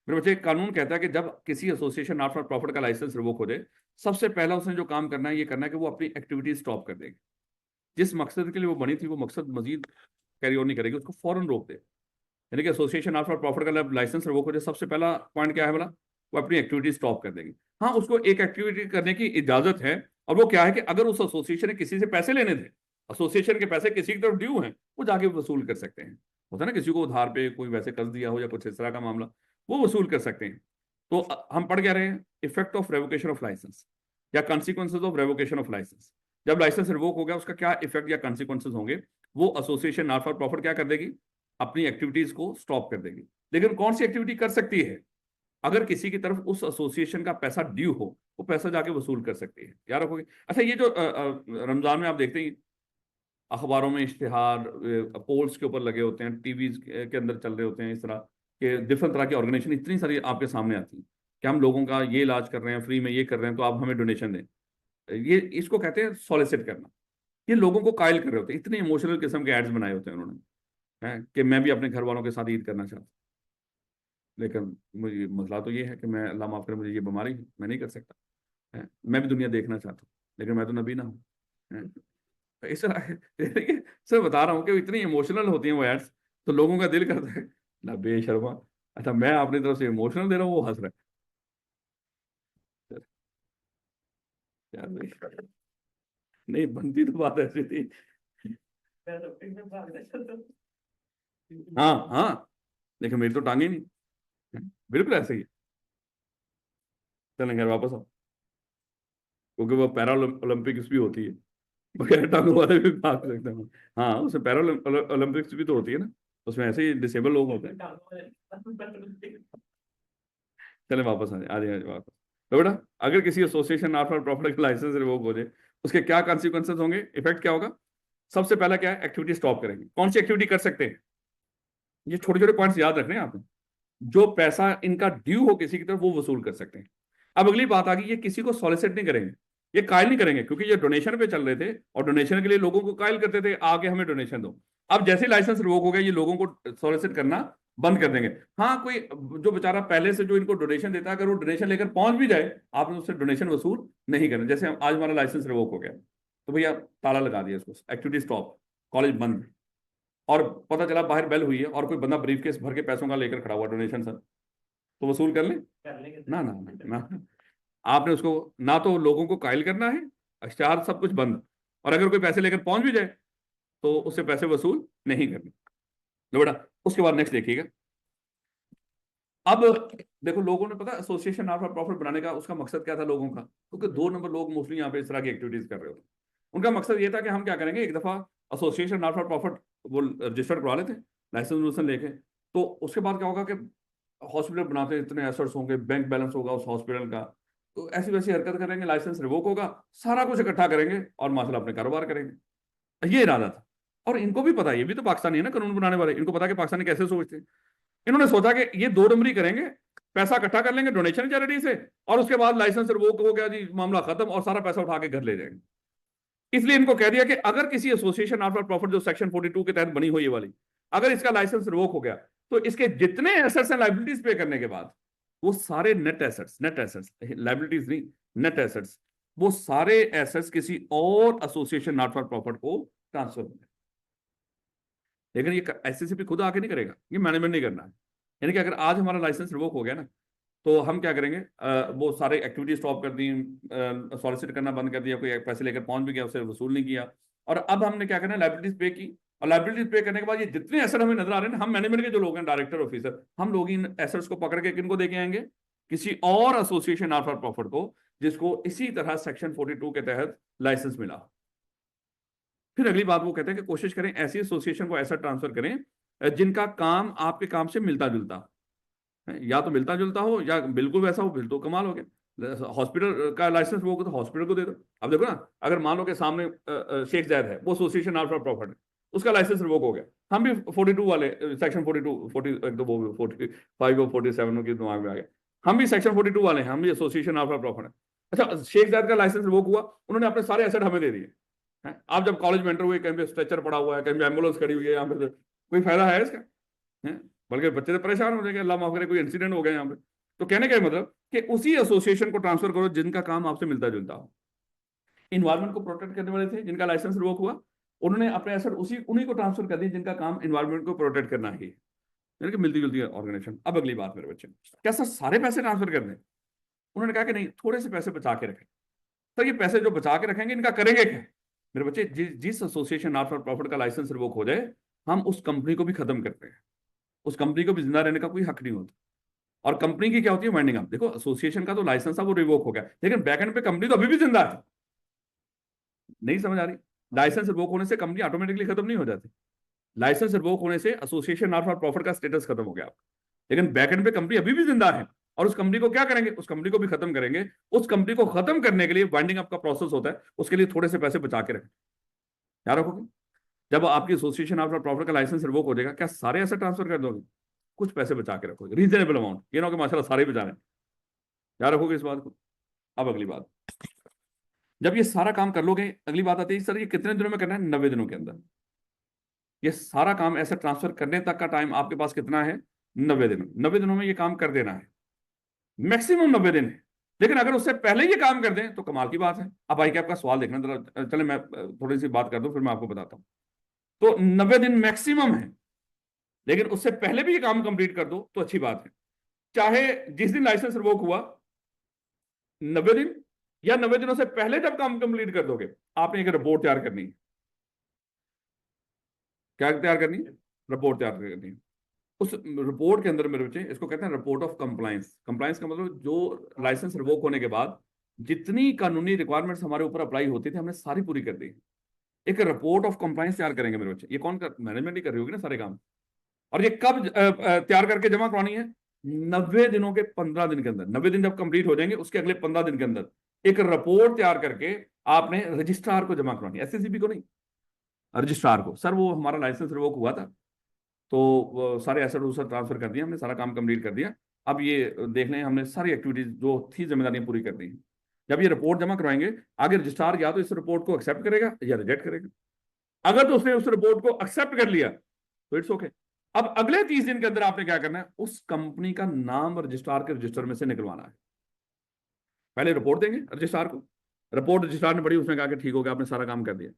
मेरे बच्चे, कानून कहता है कि जब किसी एसोसिएशन नॉट फॉर प्रॉफिट का लाइसेंस रिवोक हो जाए, सबसे पहला उसने जो काम करना है, ये करना है कि वो अपनी एक्टिविटी स्टॉप कर देगी। जिस मकसद के लिए वो बनी थी, वो मकसद मजीद कैरी ऑन नहीं करेगी, उसको फौरन रोक दे। यानी कि एसोसिएशन नॉट फॉर प्रॉफिट का लाइसेंस रिवोक हो जाए, सबसे पहला पॉइंट क्या है बोला, वो अपनी एक्टिविटी स्टॉप कर देगी। हाँ, उसको एक एक्टिविटी करने की इजाजत है, और वो क्या है कि अगर उस एसोसिएशन ने किसी से पैसे लेने थे, एसोसिएशन के पैसे किसी की तरफ ड्यू हैं, वो जाके वसूल कर सकते हैं। होता है ना, किसी को उधार पे कोई वैसे कर्ज दिया हो या कुछ इस तरह का मामला, वो वसूल कर सकते हैं। तो हम पढ़ क्या रहे हैं, effect of revocation of license या consequences of revocation of license. जब लाइसेंस रिवोक हो गया, उसका क्या इफेक्ट या कॉन्सिक्वेंसेज होंगे, वो एसोसिएशन नॉट फॉर प्रॉफिट क्या कर देगी, अपनी एक्टिविटीज को स्टॉप कर देगी। लेकिन कौन सी एक्टिविटी कर सकती है, अगर किसी की तरफ उस एसोसिएशन का पैसा ड्यू हो, वो पैसा जाके वसूल कर सकती है। याद रखोगे। अच्छा, ये जो रमजान में आप देखते हैं अखबारों में इश्तिहार पोल्स के ऊपर लगे होते हैं, टीवी के अंदर चल रहे होते हैं, इस तरह के डिफरेंट तरह की ऑर्गेनाइजेशन इतनी सारी आपके सामने आती है कि हम लोगों का ये इलाज कर रहे हैं, फ्री में ये कर रहे हैं, तो आप हमें डोनेशन दें। ये इसको कहते हैं सॉलिसिट करना। ये लोगों को कायल कर रहे होते हैं, इतने इमोशनल किस्म के एड्स बनाए होते हैं उन्होंने, है कि मैं भी अपने घर वालों के साथ ईद करना चाहता हूँ, लेकिन मुझे मसला तो ये है कि मैं, अल्लाह माफ करे, मुझे ये बीमारी है, मैं नहीं कर सकता, है। मैं भी दुनिया देखना चाहता हूँ, लेकिन मैं तो नबी ना हूँ, है। तो इस तरह देखिए, सर बता रहा हूँ कि इतनी इमोशनल होती हैं वो एड्स, तो लोगों का दिल करता है ना बेशर्मा। अच्छा, मैं अपनी तरफ से इमोशनल दे रहा हूँ, वो हंस रहा है यार भाई। नहीं, बनती तो बात ऐसी थी। हाँ हाँ, लेकिन मेरी तो टांगे नहीं, है। बिल्कुल ऐसे ही है। चलें घर वापस आओ, क्योंकि वो पैरा ओलंपिक्स भी होती है, बगैर टांगों वाले भी भाग सकते हैं। हाँ, उसमें पैरा ओलंपिक्स भी तो होती है ना, उसमें ऐसे ही डिसेबल लोग होते हैं। चले वापस आ जाए वापस। तो बेटा, अगर किसी एसोसिएशन नॉट फॉर प्रॉफिट का लाइसेंस रिवोक हो जाए, उसके क्या कॉन्सिक्वेंसेज होंगे, इफेक्ट क्या होगा। सबसे पहला क्या है, एक्टिविटी स्टॉप करेंगे। कौन सी एक्टिविटी कर सकते हैं, ये छोटे छोटे पॉइंट्स याद रखने हैं आपने। जो पैसा इनका ड्यू हो किसी की तरफ, वो वसूल कर सकते हैं। अब अगली बात आ गई, ये किसी को सॉलिसिट नहीं करेंगे, ये कायल नहीं करेंगे, क्योंकि ये डोनेशन पे चल रहे थे और डोनेशन के लिए लोगों को कायल करते थे, आगे हमें डोनेशन दो। अब जैसे लाइसेंस रिवोक हो गया, ये लोगों को सॉलिसिट करना बंद कर देंगे। हाँ, कोई जो बेचारा पहले से जो इनको डोनेशन देता है, अगर वो डोनेशन लेकर पहुंच भी जाए, आपने उससे डोनेशन वसूल नहीं करना। जैसे आज हमारा लाइसेंस रिवोक हो गया, तो भैया ताला लगा दिया इसको, एक्टिविटी स्टॉप, कॉलेज बंद, और पता चला बाहर बेल हुई है और कोई बंदा ब्रीफकेस भर के पैसों का लेकर खड़ा हुआ डोनेशन सर, तो वसूल कर ले ना ना ना ना। आपने उसको, ना तो लोगों को कायल करना है, अश्चार सब कुछ बंद, और अगर कोई पैसे लेकर पहुंच भी जाए, तो उससे पैसे वसूल नहीं करने। लो बेटा, उसके बाद नेक्स्ट देखिएगा। अब देखो, लोगों ने पता एसोसिएशन नॉट फॉर प्रॉफिट बनाने का उसका मकसद क्या था लोगों का, क्योंकि 2 नंबर लोग मोस्टली यहाँ पे इस तरह की एक्टिविटीज कर रहे होते हैं। उनका मकसद ये था कि हम क्या करेंगे, एक दफा एसोसिएशन नॉट फॉर प्रॉफिट वो रजिस्टर करवा लेते, लाइसेंस लेके, तो उसके बाद क्या होगा कि हॉस्पिटल बनाते हैं, इतने एसेट्स होंगे, बैंक बैलेंस होगा उस हॉस्पिटल का, तो ऐसी वैसी हरकत करेंगे, लाइसेंस रिवोक होगा, सारा कुछ इकट्ठा करेंगे और माशाल्लाह अपने कारोबार करेंगे। ये इरादा था। और इनको भी पता है, ये भी तो पाकिस्तानी है ना कानून बनाने वाले, इनको पता है कि पाकिस्तानी कैसे सोचते हैं। इन्होंने सोचा कि ये 2 नंबरी करेंगे, पैसा इकट्ठा कर लेंगे डोनेशन चैरिटी से, और उसके बाद लाइसेंस रिवोक हो गया जी, मामला खत्म, और सारा पैसा उठा के घर ले जाएंगे। इसलिए इनको कह दिया कि अगर किसी एसोसिएशन नॉट फॉर प्रॉफिट जो सेक्शन 42 के तहत बनी हुई वाली, अगर इसका लाइसेंस रिवोक हो गया, तो इसके जितने एसेट्स हैं लाइबिलिटीज पे करने के बाद, वो सारे नेट एसेट्स लाइबिलिटीज नहीं, नेट एसेट्स, वो सारे एसेट्स किसी और एसोसिएशन नॉट फॉर प्रॉफिट को ट्रांसफर होंगे। लेकिन ये एससीसीपी खुद आके नहीं करेगा, ये मैनेजमेंट नहीं करना है। यानी कि अगर आज हमारा लाइसेंस रिवोक हो गया ना, तो हम क्या करेंगे, वो सारे एक्टिविटी स्टॉप कर दी, सॉलिसिट करना बंद कर दिया, कोई पैसे लेकर पहुंच भी गया उसे वसूल नहीं किया, और अब हमने क्या करना है, लाइबिलिटीज पे की। और लाइबिलिटीज पे करने के बाद ये जितने एसेट हमें नजर आ रहे हैं, हम मैनेजमेंट के जो लोग हैं, डायरेक्टर ऑफिसर, हम लोग इन एसेट्स को पकड़ के किनको देके आएंगे, किसी और एसोसिएशन नॉट फॉर प्रॉफिट को, जिसको इसी तरह सेक्शन 42 के तहत लाइसेंस मिला। फिर अगली बात वो कहते हैं कि कोशिश करें ऐसी एसोसिएशन को ऐसा ट्रांसफर करें जिनका काम आपके काम से मिलता जुलता है, या तो मिलता जुलता हो या बिल्कुल वैसा हो, फिर तो कमाल हो गया। हॉस्पिटल का लाइसेंस वो तो हॉस्पिटल को दे दो। अब देखो ना, अगर मान लो कि सामने शेख जायद है, वो एसोसिएशन नॉट फॉर प्रॉफिट है, उसका लाइसेंस रिवोक हो गया, हम भी 42 वाले सेक्शन 42 40 एक तो वो 45 और 47 की दिमाग में आ गया, हम भी सेक्शन 42 वाले हैं, हम भी एसोसिएशन नॉट फॉर प्रॉफिट है। अच्छा, शेख जायद का लाइसेंस रिवोक हुआ, उन्होंने अपने सारे एसेट हमें दे दिए, आप जब कॉलेज में एंटर हुए, कहीं पे स्ट्रेचर पड़ा हुआ है, कहीं पे एम्बुलेंस खड़ी हुई है, यहाँ पे कोई फायदा है इसका, है? बल्कि बच्चे तो परेशान हो जाएंगे, अल्लाह माफ करे कोई इंसिडेंट हो गया यहाँ पे। तो कहने का मतलब कि उसी एसोसिएशन को ट्रांसफर करो जिनका काम आपसे मिलता जुलता हो। इन्वायरमेंट को प्रोटेक्ट करने वाले थे जिनका लाइसेंस रिवोक हुआ, उन्होंने अपने एसेट उसी उन्हीं को ट्रांसफर कर दिए जिनका काम इन्वायरमेंट को प्रोटेक्ट करना ही है, यानी कि मिलती जुलती ऑर्गेनाइजेशन। अब अगली बात मेरे बच्चे, क्या सर सारे पैसे ट्रांसफर कर दें? उन्होंने कहा कि नहीं, थोड़े से पैसे बचा के रखें। सर ये पैसे जो बचा के रखेंगे इनका करेंगे क्या? मेरे बच्चे, जिस एसोसिएशन नॉट फॉर प्रॉफिट का लाइसेंस रिवोक हो जाए, हम उस कंपनी को भी खत्म करते हैं, उस कंपनी को भी जिंदा रहने का कोई हक नहीं होता। और कंपनी की क्या होती है, वाइंडिंग अप। देखो एसोसिएशन का तो लाइसेंस है वो रिवोक हो गया, लेकिन बैकएंड पे कंपनी तो अभी भी जिंदा है। नहीं समझ आ रही? लाइसेंस रिवोक होने से कंपनी ऑटोमेटिकली खत्म नहीं हो जाती। लाइसेंस रिवोक होने से एसोसिएशन नॉट फॉर प्रॉफिट का स्टेटस खत्म हो गया, लेकिन बैकएंड पे कंपनी अभी भी जिंदा है। और उस कंपनी को क्या करेंगे, उस कंपनी को भी खत्म करेंगे। उस कंपनी को खत्म करने के लिए वाइंडिंग अप का प्रोसेस होता है, उसके लिए थोड़े से पैसे बचा के रखें। क्या रखोगे? जब आपकी एसोसिएशन ऑफ प्रॉफिट का लाइसेंस रिवोक हो जाएगा, क्या सारे ऐसे ट्रांसफर कर दोगे? कुछ पैसे बचा के रखोगे, रीजनेबल अमाउंट, ये ना हो कि माशाल्लाह सारे बचा रहे हैं। क्या रखोगे इस बात को? अब अगली बात, जब ये सारा काम कर लोगे, अगली बात आती है सर ये कितने दिनों में करना है? 90 दिनों के अंदर। ये सारा काम ऐसे ट्रांसफर करने तक का टाइम आपके पास कितना है? 90 दिन। 90 दिनों में ये काम कर देना है, मैक्सिमम 90 दिन है। लेकिन अगर उससे पहले ये काम कर दें तो कमाल की बात है। अब भाई क्या आपका सवाल देखना जरा, चले मैं थोड़ी सी बात कर दूं फिर मैं आपको बताता हूं। तो 90 दिन मैक्सिमम है, लेकिन उससे पहले भी ये काम कंप्लीट कर दो तो अच्छी बात है। चाहे जिस दिन लाइसेंस रिवोक हुआ 90 दिन, या 90 दिनों से पहले जब काम कंप्लीट कर दोगे, आपने एक रिपोर्ट तैयार करनी है। क्या तैयार करनी है? रिपोर्ट तैयार करनी है। उस रिपोर्ट के अंदर मेरे बच्चे इसको कहते हैं रिपोर्ट ऑफ कंप्लायंस। कंप्लायंस का मतलब जो लाइसेंस रिवोक होने के बाद जितनी कानूनी रिक्वायरमेंट्स हमारे ऊपर अप्लाई होती थी हमने सारी पूरी कर दी। एक रिपोर्ट ऑफ कंप्लायंस तैयार करेंगे मेरे बच्चे। ये कौन कर, मैनेजमेंट ही कर रही होगी ना सारे काम। और ये कब तैयार करके जमा करवानी है? 90 दिनों के 15 दिन के अंदर। 90 दिन जब कंप्लीट हो जाएंगे उसके अगले 15 दिन के अंदर एक रिपोर्ट तैयार करके आपने रजिस्ट्रार को जमा करवानी है, एसएससीबी को नहीं, रजिस्ट्रार को। सर वो हमारा लाइसेंस रिवोक हुआ था तो सारे एसेट उसे ट्रांसफर कर दिया हमने, सारा काम कंप्लीट कर दिया। अब ये देख लें हमने सारी एक्टिविटीज जो थी जिम्मेदारियां पूरी कर दी हैं। जब ये रिपोर्ट जमा करवाएंगे, आगे रजिस्ट्रार या तो इस रिपोर्ट को एक्सेप्ट करेगा या रिजेक्ट करेगा। अगर तो उसने उस रिपोर्ट को एक्सेप्ट कर लिया तो इट्स ओके। अब अगले 30 दिन के अंदर आपने क्या करना है, उस कंपनी का नाम रजिस्ट्रार के रजिस्टर में से निकलवाना है। पहले रिपोर्ट देंगे रजिस्ट्रार को, रिपोर्ट रजिस्ट्रार ने पढ़ी, उसने कहा कि ठीक हो गया, आपने सारा काम कर दिया।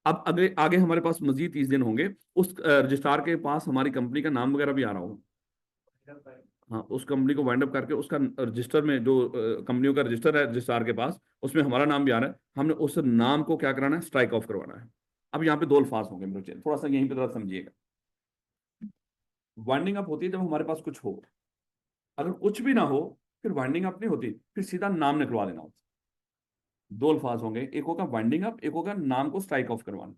अब अगले आगे हमारे पास मजीद 30 दिन होंगे, उस रजिस्ट्रार के पास हमारी कंपनी का नाम वगैरह भी आ रहा होगा। हाँ, उस कंपनी को वाइंड अप करके उसका रजिस्टर में जो कंपनियों का रजिस्टर है रजिस्ट्रार के पास, उसमें हमारा नाम भी आ रहा है। हमने उस नाम को क्या कराना है? स्ट्राइक ऑफ करवाना है। अब यहाँ पे दो अल्फाज होंगे मेरे, थोड़ा सा यहीं पे जरा समझिएगा। वाइंडिंग अप होती है जब हमारे पास कुछ हो, अगर कुछ भी ना हो फिर वाइंडिंग अप नहीं होती, फिर सीधा नाम निकलवा देना होता। दो अल्फाज होंगे, एक होगा वाइंडिंग अप, एक होगा नाम को स्ट्राइक ऑफ करवाना।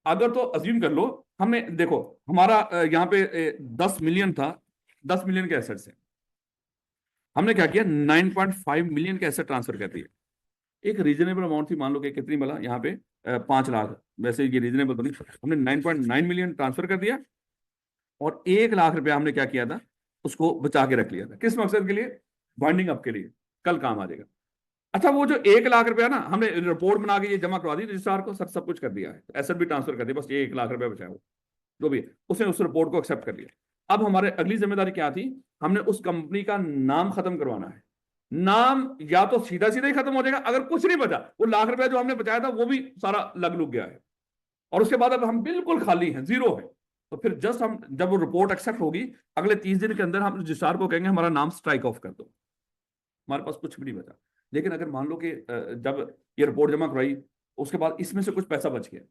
अगर तो अज्यूम कर लो, हमने देखो हमारा यहाँ पे 10 मिलियन था, 10 मिलियन के एसेट्स है, हमने क्या किया 9.5 मिलियन के एसेट ट्रांसफर कर दिए। एक रीजनेबल अमाउंट थी, मान लो कि कितनी मिला यहाँ पे 5 लाख, वैसे ये रीजनेबल तो नहीं, हमने 9.9 मिलियन ट्रांसफर कर दिया और 1 लाख रुपया हमने क्या किया था, उसको बचा के रख लिया था। किस मकसद के लिए? वाइंडिंग अप के लिए, कल काम आ जाएगा। अच्छा वो जो 1 लाख रुपया ना, हमने रिपोर्ट बना के ये जमा करवा दी रजिस्ट्रार को, सब कुछ कर दिया है, एसेट भी ट्रांसफर कर दिया, बस ये 1 लाख रुपया बचा है, वो जो भी है उसने उस रिपोर्ट को एक्सेप्ट कर लिया। अब हमारे अगली जिम्मेदारी क्या थी? हमने उस कंपनी का नाम खत्म करवाना है। नाम या तो सीधा सीधा ही खत्म हो जाएगा, अगर कुछ नहीं बचा, वो लाख रुपया जो हमने बचाया था वो भी सारा लग लुक गया है, और उसके बाद अब हम बिल्कुल खाली हैं, जीरो है। तो फिर जस्ट हम जब वो रिपोर्ट एक्सेप्ट होगी, अगले 30 दिन के अंदर हम रजिस्ट्रार को कहेंगे हमारा नाम स्ट्राइक ऑफ कर दो, हमारे पास कुछ भी नहीं बचा। लेकिन अगर मान लो कि जब ये रिपोर्ट जमा करवाई उसके बाद इसमें से कुछ पैसा बच गया,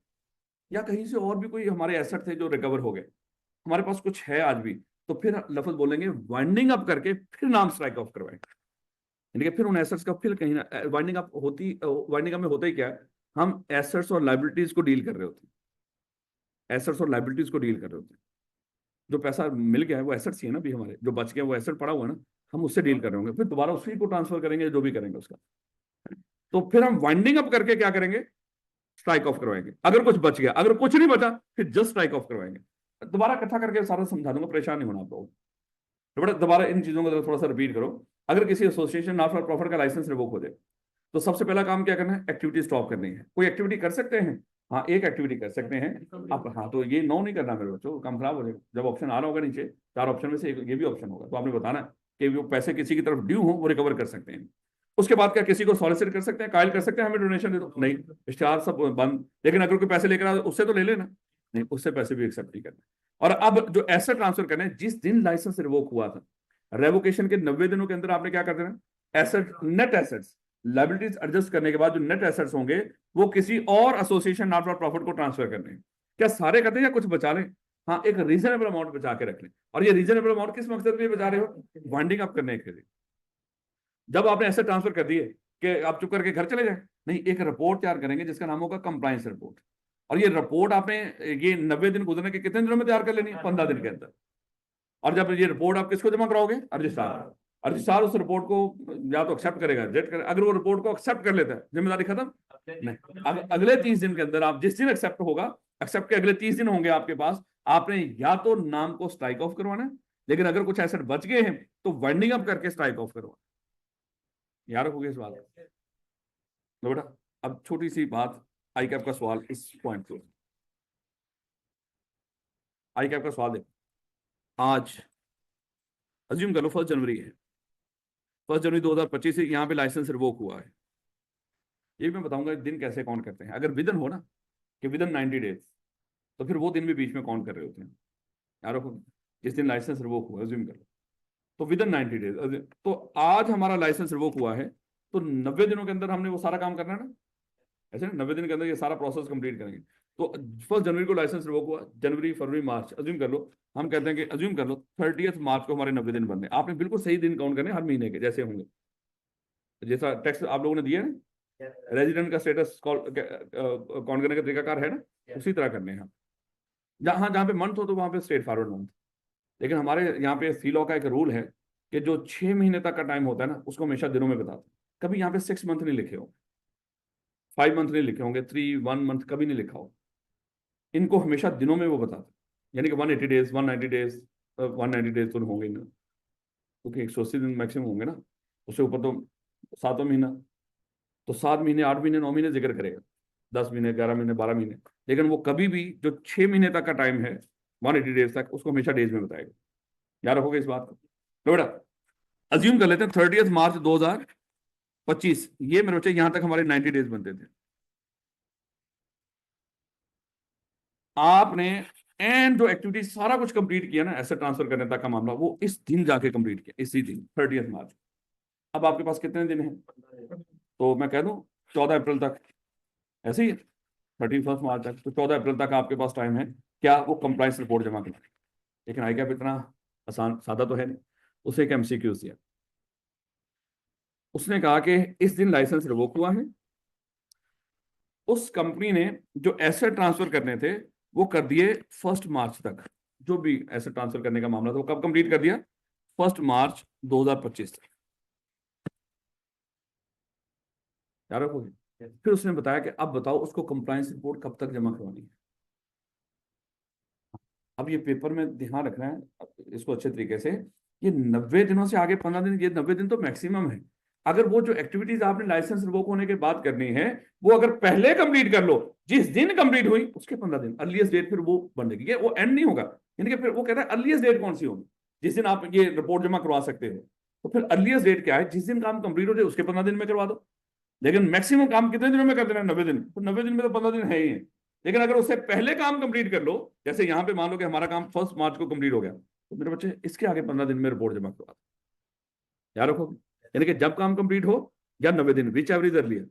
या कहीं से और भी कोई हमारे एसेट थे जो रिकवर हो गए, हमारे पास कुछ है आज भी, तो फिर लफ्ज बोलेंगे वाइंडिंग अप करके फिर नाम स्ट्राइक ऑफ करवाएंगे। यानी कि फिर उन एसेट्स का फिर कहीं ना, वाइंडिंग अप वाइंडिंग अप में होता ही क्या है, हम एसेट्स और लाइबिलिटीज को डील कर रहे होते हैं, एसेट्स और लाइबिलिटीज को डील कर रहे होते हैं। जो पैसा मिल गया है वो एसेट्स ही है ना, भी हमारे जो बच गया वो एसेट पड़ा हुआ है ना, हम उससे डील कर रहे होंगे, फिर दोबारा उसी को ट्रांसफर करेंगे जो भी करेंगे उसका। तो फिर हम वाइंडिंग अप करके क्या करेंगे? स्ट्राइक ऑफ करवाएंगे। अगर कुछ बच गया, अगर कुछ नहीं बचा, फिर जस्ट स्ट्राइक ऑफ करवाएंगे। दोबारा इकट्ठा करके सारा समझा दूंगा, परेशान नहीं होना आप लोग। तो बड़ा दोबारा इन चीजों को थोड़ा सा रिपीट करो। अगर किसी एसोसिएशन नॉट फॉर प्रॉफिट का लाइसेंस रिवोक हो जाए तो सबसे पहला काम क्या करना है? एक्टिविटी स्टॉप करनी है। कोई एक्टिविटी कर सकते हैं हाँ एक एक्टिविटी कर सकते हैं आप। हाँ तो ये नो नहीं करना मेरे बच्चों, काम खराब हो जाएगा। जब ऑप्शन आ रहा होगा नीचे 4 ऑप्शन में से ये भी ऑप्शन होगा, तो आपने बताना कि वो पैसे किसी की तरफ ड्यू हो वो रिकवर कर सकते हैं। उसके बाद क्या किसी को सॉलिसिट कर सकते हैं, कायल कर सकते हैं हमें डोनेशन दे दो, नहीं इश्तेहार सब बंद। लेकिन अगर कोई पैसे लेकर आए उससे तो ले लेना, नहीं उससे पैसे भी एक्सेप्ट नहीं करना। और अब जो एसेट ट्रांसफर करने, जिस दिन लाइसेंस रिवोक हुआ था, रेवोकेशन के 90 दिनों के अंदर आपने क्या कर देना, asset net assets liabilities adjust करने के बाद जो नेट एसेट्स होंगे वो किसी और एसोसिएशन नॉट फॉर प्रॉफिट को ट्रांसफर करने हैं। क्या सारे करते हैं या कुछ बचा लें? हाँ एक रीजनेबल अमाउंट बचा के रख लें। और ये रीजनेबल अमाउंट किस मकसद के लिए बचा रहे हो, वाइंडिंग अप करने के लिए। जब आपने ऐसे ट्रांसफर कर दिए कि आप चुप करके घर चले जाए, नहीं एक रिपोर्ट तैयार करेंगे जिसका नाम होगा कंप्लायंस रिपोर्ट। और ये रिपोर्ट आपने ये 90 दिन गुजरने के कितने दिनों में तैयार कर लेनी है, 15 दिन के अंदर। और जब ये रिपोर्ट आप किसको जमा कराओगे, रजिस्ट्रार। रजिस्ट्रार उस रिपोर्ट को या तो एक्सेप्ट करेगा, रिजेक्ट करेगा। अगर वो रिपोर्ट को एक्सेप्ट कर लेता है जिम्मेदारी खत्म, नहीं अगले 30 दिन के अंदर आप जिस दिन एक्सेप्ट होगा, एक्सेप्ट के अगले 30 दिन होंगे आपके पास, आपने या तो नाम को स्ट्राइक ऑफ करवाना है, लेकिन अगर कुछ एसेट बच गए हैं तो वाइंडिंग अप करके स्ट्राइक ऑफ करवाना। याद रखोगे इस बात तो बेटा। अब छोटी सी बात, आई कैप का सवाल इस पॉइंट पे, आई कैप का सवाल देखो। आज अज्यूम कर लो 1 जनवरी है, 1 जनवरी 2025 से यहाँ पे लाइसेंस रिवोक हुआ है। ये मैं बताऊंगा दिन कैसे काउंट करते हैं। अगर विदन हो ना कि विदन 90 डेज, तो फिर वो दिन भी बीच में काउंट कर रहे होते हैं। यार रखो, जिस दिन लाइसेंस रिवोक हुआ अज्यूम कर लो, तो विदन 90 डेज, तो आज हमारा लाइसेंस रिवोक हुआ है, तो 90 दिनों के अंदर हमने वो सारा काम करना है ना। ऐसे 90 दिन के अंदर ये सारा प्रोसेस कंप्लीट करेंगे। तो 1 जनवरी को लाइसेंस रिवोक हुआ, जनवरी फरवरी मार्च अज्यूम कर लो, हम कहते हैं कि अज्यूम कर लो 30 मार्च को हमारे 90 दिन बनने। आपने बिल्कुल सही दिन काउंट करने हर महीने के जैसे होंगे, जैसा टैक्स आप लोगों ने दिया है, रेजिडेंट का स्टेटस काउंट करने का तरीकाकार है ना, उसी तरह करने हैं। जहां जहां पे मंथ हो तो वहां पे स्ट्रेट फॉरवर्ड मंथ। लेकिन हमारे यहाँ पे सी लॉ का एक रूल है कि जो 6 महीने तक का टाइम होता है ना उसको हमेशा दिनों में बताते हैं। कभी यहाँ पे 6 मंथ नहीं लिखे हो, 5 मंथ नहीं लिखे होंगे, 1 मंथ कभी नहीं लिखा हो। इनको हमेशा दिनों में वो बताते हैं। यानी कि 180 डेज, 190 डेज, 190 डेज तो होंगे ना, क्योंकि 180 दिन मैक्सिमम होंगे ना। उससे ऊपर तो 7वां महीना, तो 7 महीने, 8 महीने, 9 महीने जिक्र करेगा, 10 महीने, 11 महीने, 12 महीने। लेकिन वो कभी भी जो 6 महीने तक का टाइम है, 180 डेज तक, उसको हमेशा डेज में बताएगा। याद रखोगे इस बात को। तो बेटा अज्यूम कर लेते हैं 30 मार्च 2025, ये मेरे बच्चे यहां तक हमारे 90 डेज बनते थे। आपने एंड जो एक्टिविटी सारा कुछ कंप्लीट किया ना एसेट ट्रांसफर करने तक का मामला, वो इस दिन जाके कंप्लीट किया, इसी दिन 30 मार्च। अब आपके पास कितने दिन हैं, तो मैं कह दूं 14 अप्रैल तक, ऐसे ही 31 मार्च तक, तो 14 अप्रैल तक आपके पास टाइम है क्या, वो कंप्लाइंस रिपोर्ट जमा करना। लेकिन आई कैप इतना आसान सादा तो है नहीं। उसे एक एमसीक्यू दिया, उसने कहा कि इस दिन लाइसेंस रिवोक हुआ है, उस कंपनी ने जो एसेट ट्रांसफर करने थे वो कर दिए 1 मार्च तक। जो भी एसेट ट्रांसफर करने का मामला था वो कब कंप्लीट कर दिया, 1 मार्च 2025 तक। याद रखोगे। फिर उसने बताया कि अब बताओ उसको कंप्लायंस रिपोर्ट कब तक जमा करवानी है। अब ये पेपर में ध्यान रखना है इसको अच्छे तरीके से। ये 90 दिनों से आगे 15 दिन, ये 90 दिन तो मैक्सिमम है। अगर वो जो एक्टिविटीज आपने लाइसेंस रिवोक होने के बाद करनी है, वो अगर पहले कंप्लीट कर लो, जिस दिन कंप्लीट हुई उसके 15 दिन अर्लीस्ट डेट, फिर वो बनेगी। ये वो एंड नहीं होगा। यानी कि फिर वो कहता है अर्लीस्ट डेट कौन सी होगी जिस दिन आप ये रिपोर्ट जमा करवा सकते हो। तो फिर अर्लीस्ट डेट क्या है, जिस दिन काम कंप्लीट हो जाए उसके 15 दिन में करवा दो। लेकिन मैक्सिमम काम कितने दिनों में कर देना है, 90 दिन। तो 90 दिन में तो 15 दिन है ही है। लेकिन अगर उससे पहले काम कंप्लीट कर लो, जैसे यहाँ पे मान लो कि हमारा काम 1 मार्च को कंप्लीट हो गया, तो मेरे बच्चे इसके आगे 15 दिन में रिपोर्ट जमा करवा दो। याद रखो, यानी कि जब काम कंप्लीट हो या 90 दिन, विच एवर इज अर्लियर।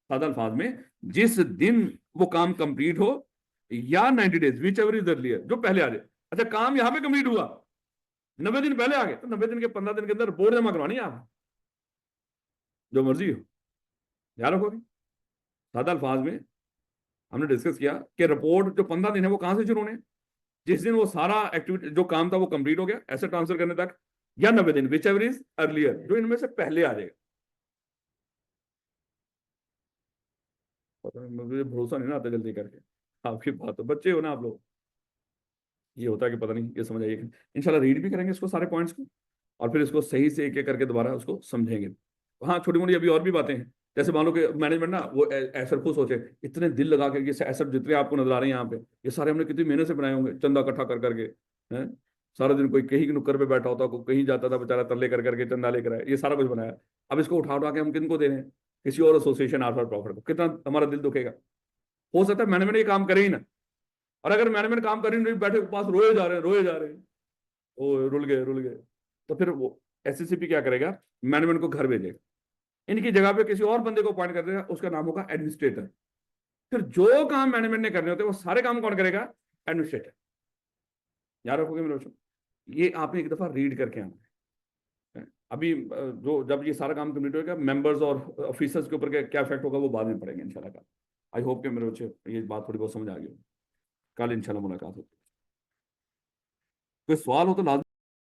सादा अल्फाज में, जिस दिन वो काम कंप्लीट हो या 90 days, which ever is earlier, जो पहले आ जाए। अच्छा काम यहाँ पे कंप्लीट हुआ, 90 दिन पहले आ गए, तो 90 दिन के 15 दिन के अंदर रिपोर्ट जमा करवानी है आप, जो मर्जी हो। याद रखोगे। सादा अल्फाज में हमने डिस्कस किया कि रिपोर्ट जो 15 दिन है वो कहां से शुरू होने, जिस दिन वो सारा एक्टिविटी जो काम था वो कंप्लीट हो गया एसेट ट्रांसफर करने तक, या 90 दिन, विच एवर इज अर्लियर, जो इनमें से पहले आ जाएगा। पता नहीं, मुझे भरोसा नहीं ना आता जल्दी करके आपकी बात, तो बच्चे हो ना आप लोग, ये होता है कि पता नहीं ये समझ आइए। इंशाल्लाह रीड भी करेंगे इसको सारे पॉइंट्स को, और फिर इसको सही से एक एक करके दोबारा उसको समझेंगे। हाँ छोटी मोटी अभी और भी बातें हैं, जैसे मान लो कि मैनेजमेंट ना वो ऐसा खुद सोचे, इतने दिल लगा के ये ऐसा जितने आपको नजर आ रहे हैं यहाँ पे, ये सारे हमने कितनी मेहनत से बनाए होंगे, चंदा इकट्ठा कर करके हैं। सारा दिन कोई कहीं नुक्कड़ पे बैठा होता, कोई कहीं जाता था बेचारा, तरले कर करके चंदा लेकर आया, ये सारा कुछ बनाया। अब इसको उठा उठा के हम किनको दे रहे हैं? किसी और एसोसिएशन आर फॉर प्रॉफिट को। कितना हमारा दिल दुखेगा। हो सकता है मैनेजमेंट ये काम करे ही ना, और अगर मैनेजमेंट काम कर ही नहीं, बैठे पास रोए जा रहे हैं, रोए जा रहे हैं, ओ रुल गए रुल गए। तो फिर वो एससीसीपी क्या करेगा? मैनेजमेंट को घर भेजेगा, इनकी जगह पे किसी और बंदे को अपॉइंट कर देगा, उसका नाम होगा एडमिनिस्ट्रेटर। फिर जो काम मैनेजमेंट ने करने होते हैं वो सारे काम कौन करेगा? एडमिनिस्ट्रेटर। याद रखोगे मेरे बच्चों, ये आपने एक दफा रीड करके आना है। अभी जो जब ये सारा काम कंप्लीट होगा, मेंबर्स और ऑफिसर्स के ऊपर क्या इफेक्ट होगा वो बाद में पड़ेंगे इंशाल्लाह का। आई होप कि मेरे बच्चे ये बात थोड़ी बहुत समझ आ गई हो। कल इंशाल्लाह मुलाकात होगी। कोई सवाल हो तो लाजमी